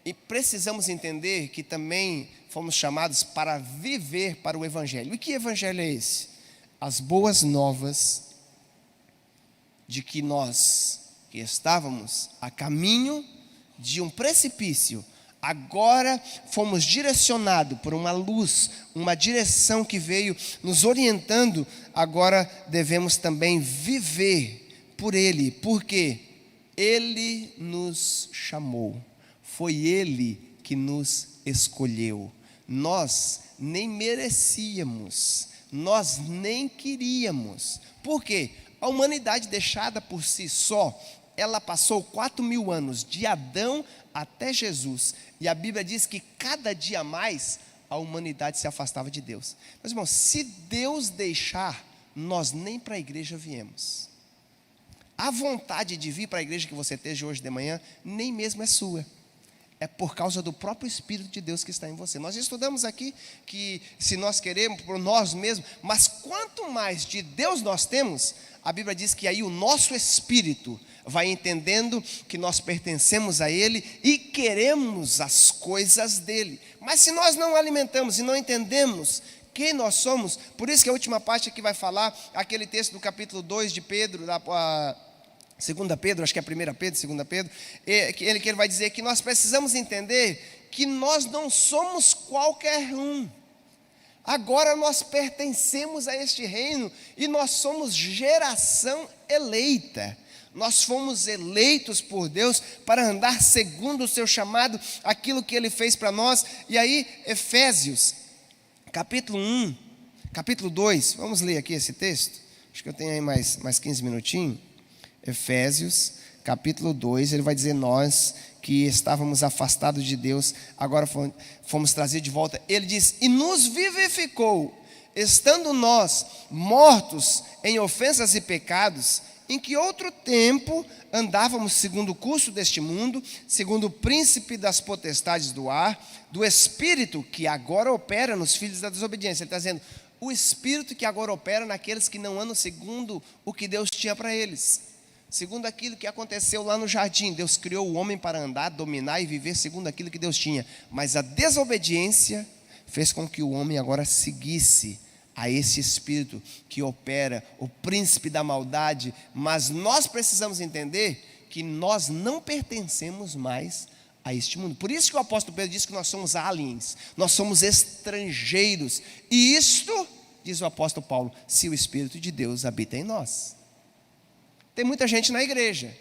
e precisamos entender que também fomos chamados para viver para o evangelho. E que evangelho é esse? As boas novas de que nós que estávamos a caminho de um precipício, agora fomos direcionados por uma luz, uma direção que veio nos orientando, agora devemos também viver por Ele, porque Ele nos chamou, foi Ele que nos escolheu, nós nem merecíamos, nós nem queríamos. Por quê? A humanidade deixada por si só, ela passou 4.000 anos, de Adão até Jesus, e a Bíblia diz que cada dia mais a humanidade se afastava de Deus. Meus irmãos, se Deus deixar, nós nem para a igreja viemos. A vontade de vir para a igreja que você teve hoje de manhã, nem mesmo é sua. É por causa do próprio Espírito de Deus que está em você. Nós estudamos aqui que se nós queremos por nós mesmos, mas quanto mais de Deus nós temos, a Bíblia diz que aí o nosso espírito vai entendendo que nós pertencemos a Ele e queremos as coisas dEle. Mas se nós não alimentamos e não entendemos quem nós somos, por isso que a última parte aqui vai falar, aquele texto do capítulo 2 de Pedro, Segunda Pedro, acho que é 1 Pedro, 2 Pedro, que ele vai dizer que nós precisamos entender que nós não somos qualquer um. Agora nós pertencemos a este reino e nós somos geração eleita. Nós fomos eleitos por Deus para andar segundo o seu chamado, aquilo que Ele fez para nós. E aí, Efésios, capítulo 1, capítulo 2, vamos ler aqui esse texto? Acho que eu tenho aí mais 15 minutinhos. Efésios, capítulo 2, ele vai dizer, nós que estávamos afastados de Deus, agora fomos trazidos de volta. Ele diz, e nos vivificou, estando nós mortos em ofensas e pecados, em que outro tempo andávamos segundo o curso deste mundo, segundo o príncipe das potestades do ar, do espírito que agora opera nos filhos da desobediência. Ele está dizendo, o espírito que agora opera naqueles que não andam segundo o que Deus tinha para eles. Segundo aquilo que aconteceu lá no jardim, Deus criou o homem para andar, dominar e viver segundo aquilo que Deus tinha. Mas a desobediência fez com que o homem agora seguisse a esse espírito que opera, o príncipe da maldade. Mas nós precisamos entender que nós não pertencemos mais a este mundo. Por isso que o apóstolo Pedro diz que nós somos aliens, nós somos estrangeiros. E isto, diz o apóstolo Paulo, se o Espírito de Deus habita em nós. Tem muita gente na igreja,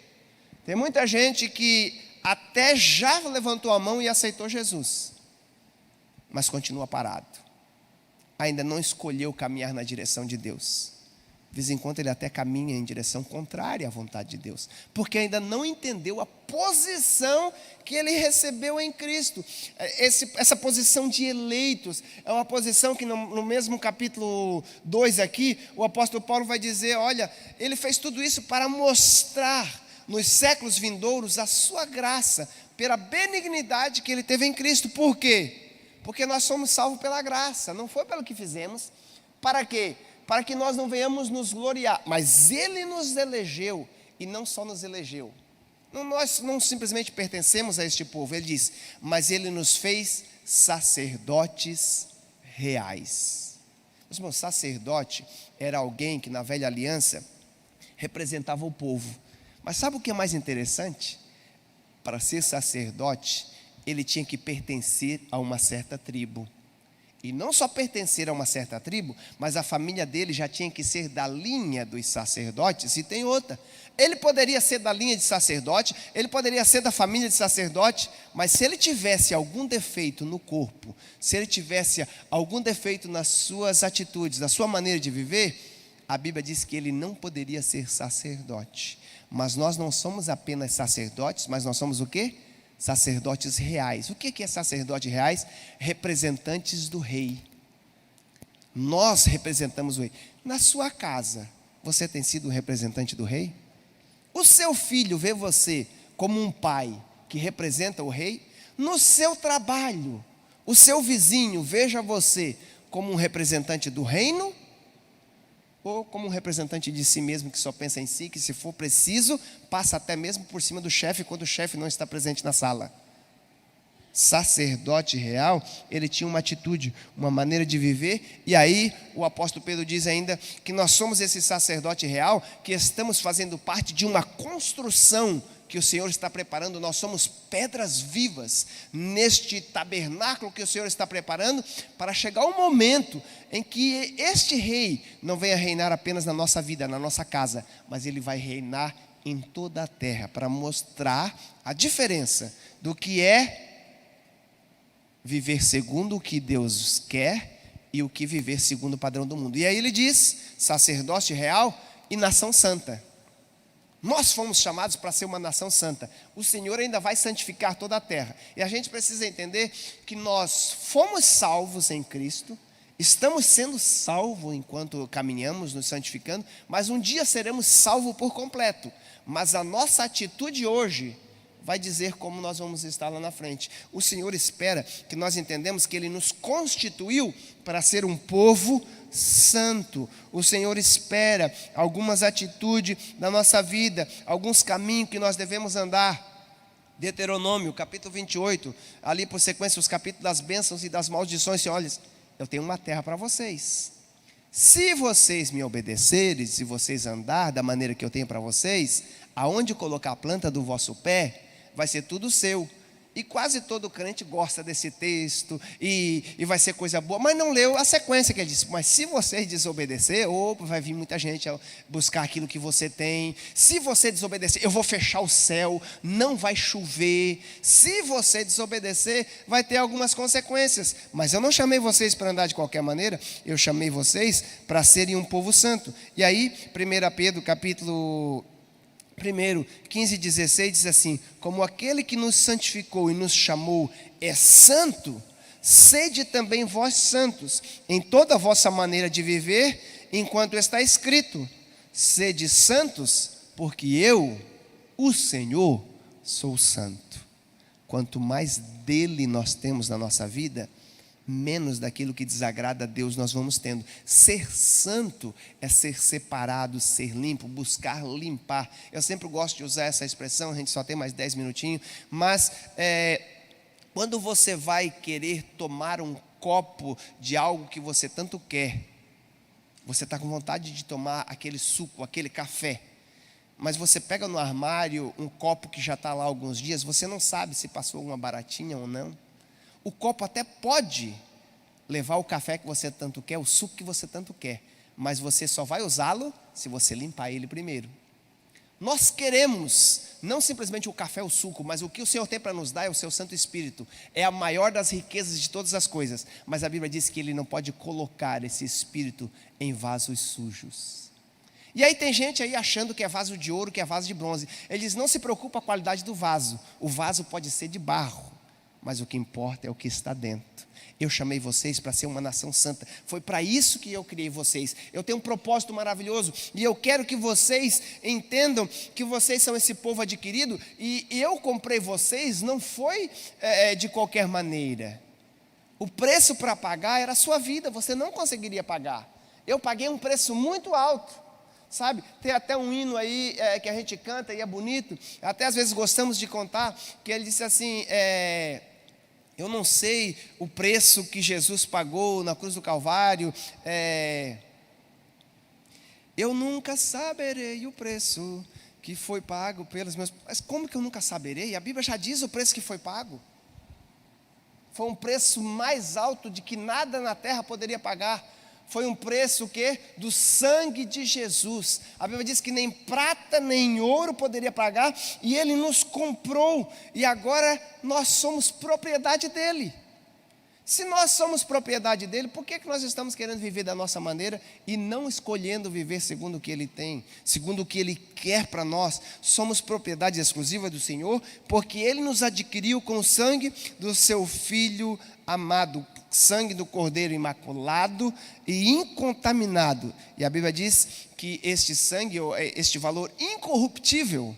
tem muita gente que até já levantou a mão e aceitou Jesus, mas continua parado. Ainda não escolheu caminhar na direção de Deus. De vez em quando ele até caminha em direção contrária à vontade de Deus, porque ainda não entendeu a posição que ele recebeu em Cristo. Essa posição de eleitos é uma posição que no mesmo capítulo 2 aqui, o apóstolo Paulo vai dizer, olha, ele fez tudo isso para mostrar nos séculos vindouros a sua graça, pela benignidade que ele teve em Cristo. Por quê? Porque nós somos salvos pela graça, não foi pelo que fizemos. Para quê? Para que nós não venhamos nos gloriar, mas Ele nos elegeu, e não só nos elegeu. Nós não simplesmente pertencemos a este povo, Ele diz, mas Ele nos fez sacerdotes reais. Meus irmãos, sacerdote era alguém que na velha aliança representava o povo. Mas sabe o que é mais interessante? Para ser sacerdote, ele tinha que pertencer a uma certa tribo. E não só pertencer a uma certa tribo, mas a família dele já tinha que ser da linha dos sacerdotes, e tem outra. Ele poderia ser da linha de sacerdote, ele poderia ser da família de sacerdote, mas se ele tivesse algum defeito no corpo, se ele tivesse algum defeito nas suas atitudes, na sua maneira de viver, a Bíblia diz que ele não poderia ser sacerdote. Mas nós não somos apenas sacerdotes, mas nós somos o quê? Sacerdotes reais. O que é sacerdotes reais? Representantes do rei. Nós representamos o rei. Na sua casa, você tem sido o representante do rei? O seu filho vê você como um pai que representa o rei? No seu trabalho, o seu vizinho veja você como um representante do reino? Ou como um representante de si mesmo, que só pensa em si, que se for preciso, passa até mesmo por cima do chefe, quando o chefe não está presente na sala. Sacerdote real, ele tinha uma atitude, uma maneira de viver, e aí o apóstolo Pedro diz ainda que nós somos esse sacerdote real, que estamos fazendo parte de uma construção que o Senhor está preparando. Nós somos pedras vivas neste tabernáculo que o Senhor está preparando, para chegar um momento em que este rei não venha reinar apenas na nossa vida, na nossa casa, mas ele vai reinar em toda a terra, para mostrar a diferença do que é viver segundo o que Deus quer e o que viver segundo o padrão do mundo. E aí ele diz, sacerdócio real e nação santa. Nós fomos chamados para ser uma nação santa. O Senhor ainda vai santificar toda a terra. E a gente precisa entender que nós fomos salvos em Cristo, estamos sendo salvos enquanto caminhamos, nos santificando, mas um dia seremos salvos por completo. Mas a nossa atitude hoje vai dizer como nós vamos estar lá na frente. O Senhor espera que nós entendamos que Ele nos constituiu para ser um povo santo. O Senhor espera algumas atitudes da nossa vida, alguns caminhos que nós devemos andar. Deuteronômio, capítulo 28, ali por sequência, os capítulos das bênçãos e das maldições. Olha, eu tenho uma terra para vocês. Se vocês me obedecerem, se vocês andar da maneira que eu tenho para vocês, aonde colocar a planta do vosso pé, vai ser tudo seu. E quase todo crente gosta desse texto, e vai ser coisa boa, mas não leu a sequência que ele disse. Mas se vocês desobedecer, vai vir muita gente a buscar aquilo que você tem. Se você desobedecer, eu vou fechar o céu, não vai chover. Se você desobedecer, vai ter algumas consequências. Mas eu não chamei vocês para andar de qualquer maneira, eu chamei vocês para serem um povo santo. E aí, 1 Pedro capítulo 1, 15 e 16 diz assim: como aquele que nos santificou e nos chamou é santo, sede também vós santos em toda a vossa maneira de viver, enquanto está escrito: sede santos, porque eu, o Senhor, sou santo. Quanto mais dele nós temos na nossa vida, menos daquilo que desagrada a Deus nós vamos tendo. Ser santo é ser separado, ser limpo, buscar limpar. Eu sempre gosto de usar essa expressão, a gente só tem mais 10 minutinhos, mas quando você vai querer tomar um copo de algo que você tanto quer, você está com vontade de tomar aquele suco, aquele café, mas você pega no armário um copo que já está lá há alguns dias, você não sabe se passou uma baratinha ou não. O copo até pode levar o café que você tanto quer, o suco que você tanto quer, mas você só vai usá-lo se você limpar ele primeiro. Nós queremos não simplesmente o café ou o suco, mas o que o Senhor tem para nos dar é o seu Santo Espírito. É a maior das riquezas de todas as coisas. Mas a Bíblia diz que Ele não pode colocar esse Espírito em vasos sujos. E aí tem gente aí achando que é vaso de ouro, que é vaso de bronze. Eles não se preocupam com a qualidade do vaso. O vaso pode ser de barro, mas o que importa é o que está dentro. Eu chamei vocês para ser uma nação santa. Foi para isso que eu criei vocês. Eu tenho um propósito maravilhoso. E eu quero que vocês entendam que vocês são esse povo adquirido. E eu comprei vocês, não foi de qualquer maneira. O preço para pagar era a sua vida. Você não conseguiria pagar. Eu paguei um preço muito alto. Sabe, tem até um hino aí que a gente canta e é bonito. Até às vezes gostamos de contar. Que ele disse assim... Eu não sei o preço que Jesus pagou na cruz do Calvário. Eu nunca saberei o preço que foi pago pelos meus... Mas como que eu nunca saberei? A Bíblia já diz o preço que foi pago. Foi um preço mais alto de que nada na terra poderia pagar. Foi um preço o quê? Do sangue de Jesus. A Bíblia diz que nem prata nem ouro poderia pagar, e Ele nos comprou, e agora nós somos propriedade dEle. Se nós somos propriedade dEle, por que nós estamos querendo viver da nossa maneira e não escolhendo viver segundo o que Ele tem, segundo o que Ele quer para nós? Somos propriedade exclusiva do Senhor, porque Ele nos adquiriu com o sangue do Seu Filho amado, sangue do Cordeiro imaculado e incontaminado. E a Bíblia diz que este sangue, este valor incorruptível,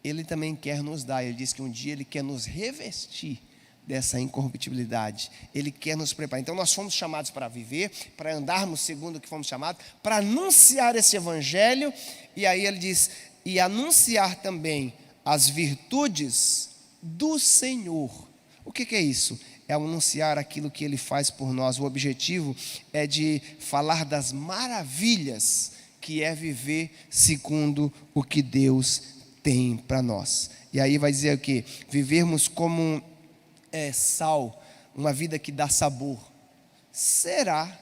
Ele também quer nos dar. Ele diz que um dia Ele quer nos revestir dessa incorruptibilidade. Ele quer nos preparar. Então nós fomos chamados para viver, para andarmos segundo o que fomos chamados, para anunciar esse evangelho. E aí ele diz, e anunciar também as virtudes do Senhor. O que é isso? É anunciar aquilo que Ele faz por nós. O objetivo é de falar das maravilhas que é viver segundo o que Deus tem para nós. E aí vai dizer o quê? Vivermos como sal, uma vida que dá sabor. Será?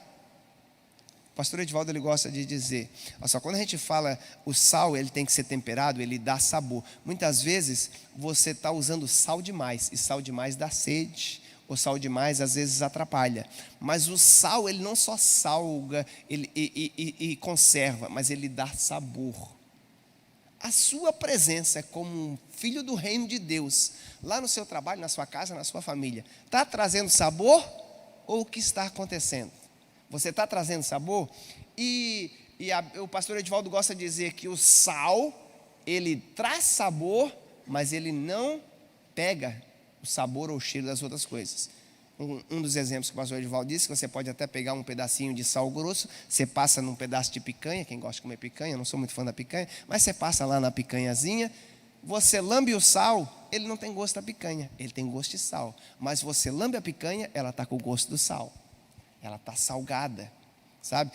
O pastor Edivaldo ele gosta de dizer, olha só, quando a gente fala o sal, ele tem que ser temperado, ele dá sabor. Muitas vezes você está usando sal demais, e sal demais dá sede, ou sal demais às vezes atrapalha. Mas o sal, ele não só salga e conserva, mas ele dá sabor. A sua presença como um filho do reino de Deus, lá no seu trabalho, na sua casa, na sua família, está trazendo sabor ou o que está acontecendo? Você está trazendo sabor? O pastor Edivaldo gosta de dizer que o sal, ele traz sabor, mas ele não pega o sabor ou o cheiro das outras coisas. Um dos exemplos que o pastor Edivaldo disse, que você pode até pegar um pedacinho de sal grosso, você passa num pedaço de picanha, quem gosta de comer picanha, eu não sou muito fã da picanha, mas você passa lá na picanhazinha, você lambe o sal, ele não tem gosto da picanha, ele tem gosto de sal. Mas você lambe a picanha, ela está com o gosto do sal, ela está salgada, sabe?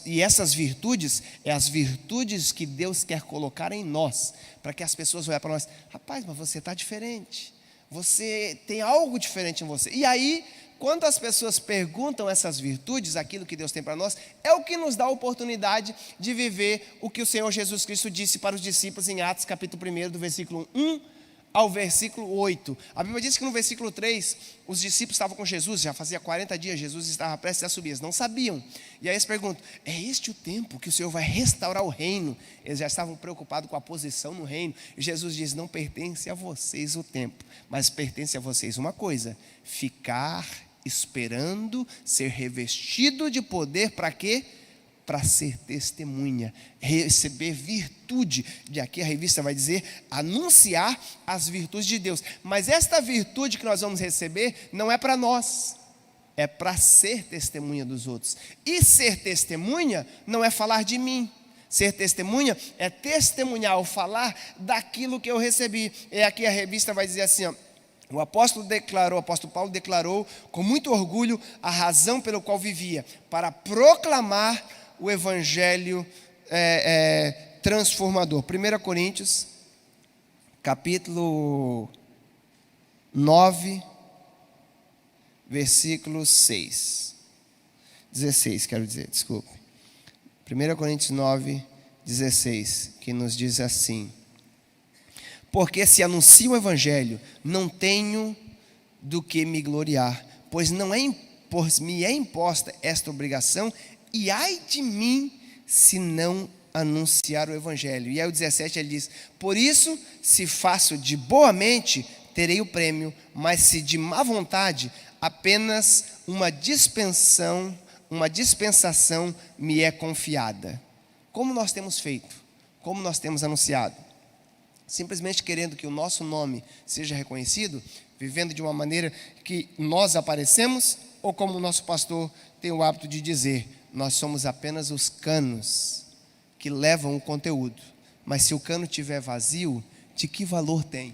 E essas virtudes, as virtudes que Deus quer colocar em nós, para que as pessoas olhem para nós, rapaz, mas você está diferente. Você tem algo diferente em você. E aí, quando as pessoas perguntam essas virtudes, aquilo que Deus tem para nós, é o que nos dá a oportunidade de viver o que o Senhor Jesus Cristo disse para os discípulos em Atos capítulo 1, do versículo 1 ao versículo 8. A Bíblia diz que no versículo 3, os discípulos estavam com Jesus, já fazia 40 dias, Jesus estava prestes a subir, eles não sabiam. E aí eles perguntam, é este o tempo que o Senhor vai restaurar o reino? Eles já estavam preocupados com a posição no reino. E Jesus diz, não pertence a vocês o tempo, mas pertence a vocês uma coisa, ficar esperando ser revestido de poder para quê? Para ser testemunha, receber virtude, de aqui a revista vai dizer, anunciar as virtudes de Deus. Mas esta virtude que nós vamos receber não é para nós, é para ser testemunha dos outros. E ser testemunha não é falar de mim, ser testemunha é testemunhar, ou falar daquilo que eu recebi. E aqui a revista vai dizer assim, ó, o apóstolo Paulo declarou com muito orgulho a razão pelo qual vivia, para proclamar o evangelho transformador. 1 Coríntios, capítulo 9, versículo 16, quero dizer, desculpe. 1 Coríntios 9, 16, que nos diz assim: porque se anuncio o evangelho, não tenho do que me gloriar, pois me é imposta esta obrigação, e ai de mim se não anunciar o evangelho. E aí o 17 ele diz: por isso, se faço de boa mente, terei o prêmio, mas se de má vontade, apenas uma dispensação me é confiada. Como nós temos feito? Como nós temos anunciado? Simplesmente querendo que o nosso nome seja reconhecido, vivendo de uma maneira que nós aparecemos, ou como o nosso pastor tem o hábito de dizer, nós somos apenas os canos que levam o conteúdo. Mas se o cano estiver vazio, de que valor tem?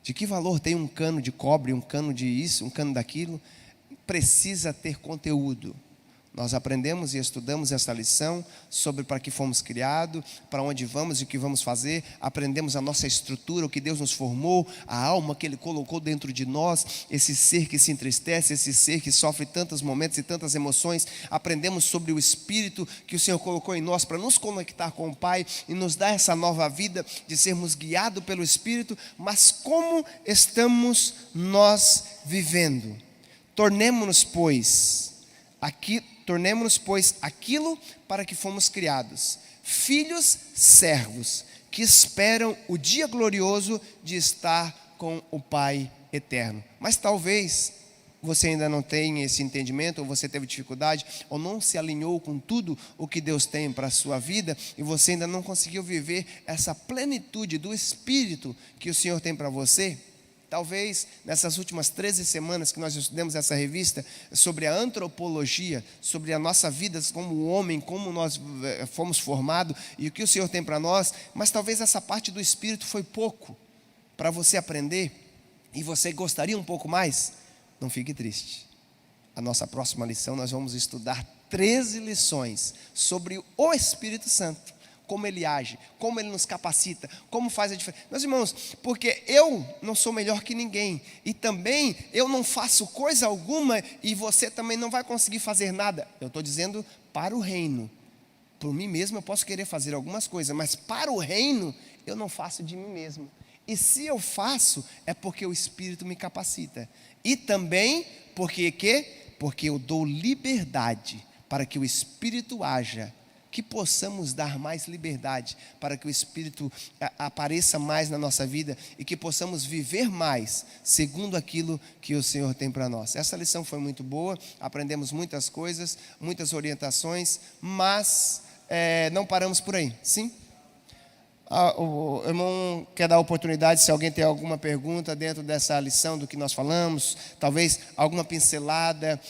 De que valor tem um cano de cobre, um cano de isso, um cano daquilo? Precisa ter conteúdo. Nós aprendemos e estudamos essa lição sobre para que fomos criados, para onde vamos e o que vamos fazer. Aprendemos a nossa estrutura, o que Deus nos formou, a alma que Ele colocou dentro de nós, esse ser que se entristece, esse ser que sofre tantos momentos e tantas emoções. Aprendemos sobre o Espírito que o Senhor colocou em nós para nos conectar com o Pai e nos dar essa nova vida de sermos guiados pelo Espírito. Mas como estamos nós vivendo? Tornemo-nos, pois, aquilo para que fomos criados, filhos servos, que esperam o dia glorioso de estar com o Pai eterno. Mas talvez você ainda não tenha esse entendimento, ou você teve dificuldade, ou não se alinhou com tudo o que Deus tem para a sua vida, e você ainda não conseguiu viver essa plenitude do Espírito que o Senhor tem para você. Talvez nessas últimas 13 semanas que nós estudamos essa revista sobre a antropologia, sobre a nossa vida como homem, como nós fomos formados e o que o Senhor tem para nós, mas talvez essa parte do Espírito foi pouco para você aprender e você gostaria um pouco mais. Não fique triste. A nossa próxima lição nós vamos estudar 13 lições sobre o Espírito Santo. Como Ele age, como Ele nos capacita, como faz a diferença. Meus irmãos, porque eu não sou melhor que ninguém, e também eu não faço coisa alguma, e você também não vai conseguir fazer nada. Eu estou dizendo para o reino. Por mim mesmo eu posso querer fazer algumas coisas, mas para o reino eu não faço de mim mesmo. E se eu faço, é porque o Espírito me capacita. E também porque eu dou liberdade para que o Espírito haja, que possamos dar mais liberdade para que o Espírito apareça mais na nossa vida e que possamos viver mais segundo aquilo que o Senhor tem para nós. Essa lição foi muito boa, aprendemos muitas coisas, muitas orientações, mas não paramos por aí, sim? O irmão quer dar oportunidade, se alguém tem alguma pergunta dentro dessa lição do que nós falamos, talvez alguma pincelada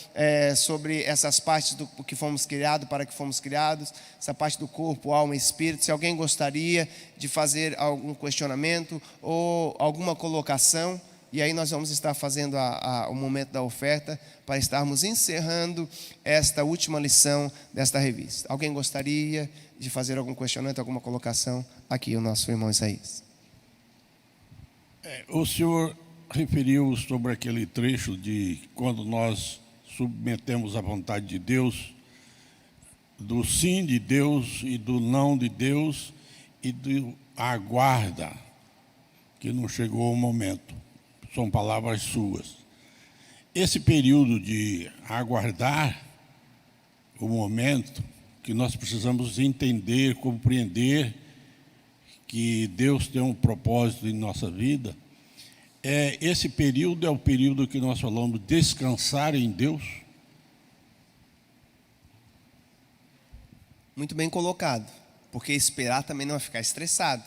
sobre essas partes do que fomos criados, para que fomos criados, essa parte do corpo, alma e espírito. Se alguém gostaria de fazer algum questionamento ou alguma colocação, e aí nós vamos estar fazendo o momento da oferta para estarmos encerrando esta última lição desta revista. Alguém gostaria de fazer algum questionamento, alguma colocação? Aqui o nosso irmão Isaías. O senhor referiu sobre aquele trecho de quando nós submetemos à vontade de Deus, do sim de Deus e do não de Deus e do aguarda, que não chegou o momento. São palavras suas. Esse período de aguardar o momento que nós precisamos entender, compreender que Deus tem um propósito em nossa vida, esse período é o período que nós falamos descansar em Deus. Muito bem colocado, porque esperar também não é ficar estressado,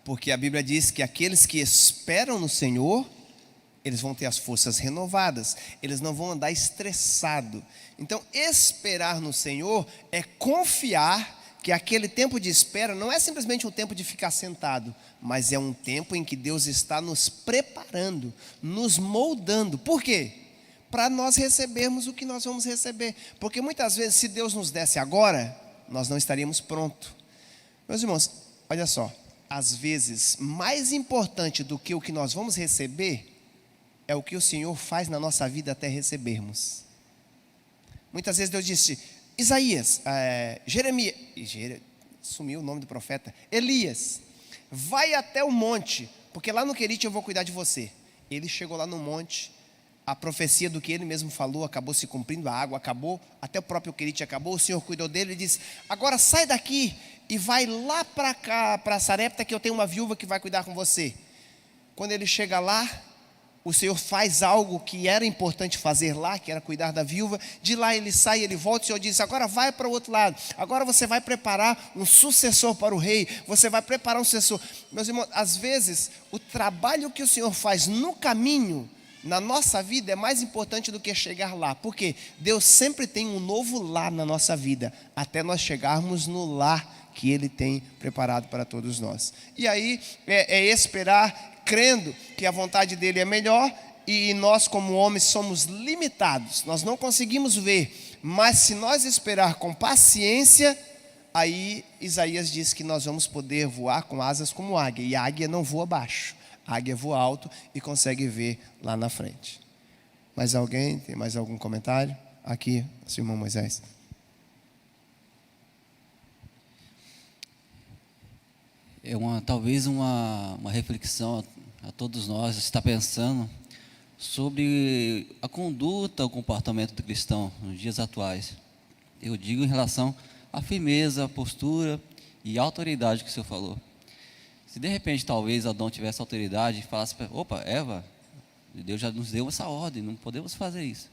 porque a Bíblia diz que aqueles que esperam no Senhor, eles vão ter as forças renovadas, eles não vão andar estressados. Então, esperar no Senhor é confiar que aquele tempo de espera não é simplesmente um tempo de ficar sentado, mas é um tempo em que Deus está nos preparando, nos moldando. Por quê? Para nós recebermos o que nós vamos receber. Porque muitas vezes, se Deus nos desse agora, nós não estaríamos prontos. Meus irmãos, olha só, às vezes, mais importante do que o que nós vamos receber, é o que o Senhor faz na nossa vida até recebermos. Muitas vezes Deus disse, Isaías, Jeremias, sumiu o nome do profeta, Elias, vai até o monte, porque lá no Querite eu vou cuidar de você. Ele chegou lá no monte, a profecia do que ele mesmo falou acabou se cumprindo, a água acabou, até o próprio Querite acabou, o Senhor cuidou dele e disse: agora sai daqui e vai lá para cá, para Sarepta, que eu tenho uma viúva que vai cuidar com você. Quando ele chega lá, o Senhor faz algo que era importante fazer lá, que era cuidar da viúva. De lá ele sai, ele volta, o Senhor diz: agora vai para o outro lado, agora você vai preparar um sucessor para o rei, você vai preparar um sucessor. Meus irmãos, às vezes o trabalho que o Senhor faz no caminho, na nossa vida, é mais importante do que chegar lá, porque Deus sempre tem um novo lá na nossa vida, até nós chegarmos no lar que Ele tem preparado para todos nós. E aí é esperar, crendo que a vontade dele é melhor, e nós como homens somos limitados, nós não conseguimos ver, mas se nós esperar com paciência, aí Isaías diz que nós vamos poder voar com asas como águia, e a águia não voa baixo, a águia voa alto e consegue ver lá na frente. Mais alguém? Tem mais algum comentário? Aqui, nosso irmão Moisés. É talvez uma reflexão a todos nós, está pensando sobre a conduta, o comportamento do cristão nos dias atuais. Eu digo em relação à firmeza, à postura e à autoridade que o Senhor falou. Se de repente talvez Adão tivesse autoridade e falasse: opa, Eva, Deus já nos deu essa ordem, não podemos fazer isso.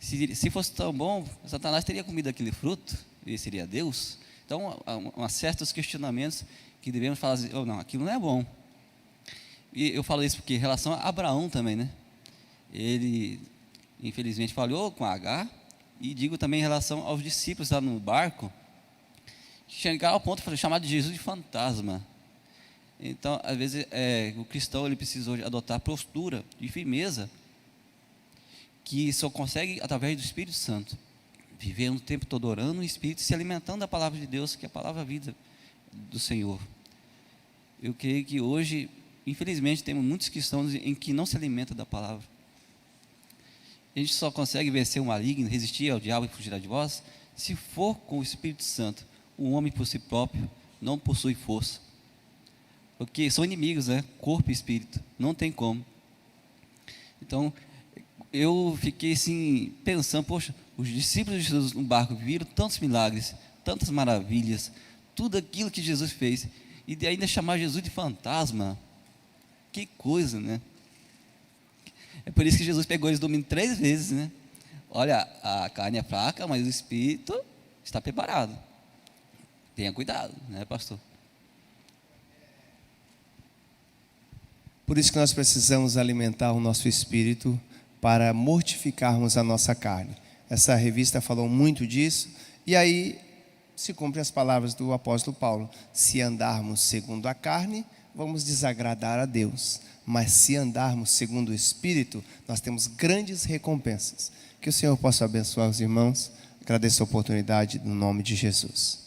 Se fosse tão bom, Satanás teria comido aquele fruto, e seria Deus. Então há certos questionamentos que devemos falar assim: oh, não, aquilo não é bom. E eu falo isso porque em relação a Abraão também, né? Ele infelizmente falhou com Agar, e digo também em relação aos discípulos lá no barco, chegar ao ponto de chamar de Jesus de fantasma. Então, às vezes, o cristão ele precisou adotar postura de firmeza, que só consegue através do Espírito Santo, vivendo o tempo todo orando o Espírito, se alimentando da palavra de Deus, que é a palavra vida do Senhor. Eu creio que hoje, infelizmente, temos muitos cristãos em que não se alimentam da palavra. A gente só consegue vencer o maligno, resistir ao diabo e fugir de vós, se for com o Espírito Santo. O homem por si próprio não possui força, porque são inimigos, né? Corpo e espírito, não tem como. Então, eu fiquei assim, pensando: poxa, os discípulos de Jesus no barco viram tantos milagres, tantas maravilhas, tudo aquilo que Jesus fez, e de ainda chamar Jesus de fantasma, que coisa, né? É por isso que Jesus pegou eles dormindo 3 vezes, né? Olha, a carne é fraca, mas o espírito está preparado. Tenha cuidado, né, pastor? Por isso que nós precisamos alimentar o nosso espírito para mortificarmos a nossa carne. Essa revista falou muito disso, e aí se cumprem as palavras do apóstolo Paulo: se andarmos segundo a carne, vamos desagradar a Deus, mas se andarmos segundo o Espírito, nós temos grandes recompensas. Que o Senhor possa abençoar os irmãos. Agradeço a oportunidade no nome de Jesus.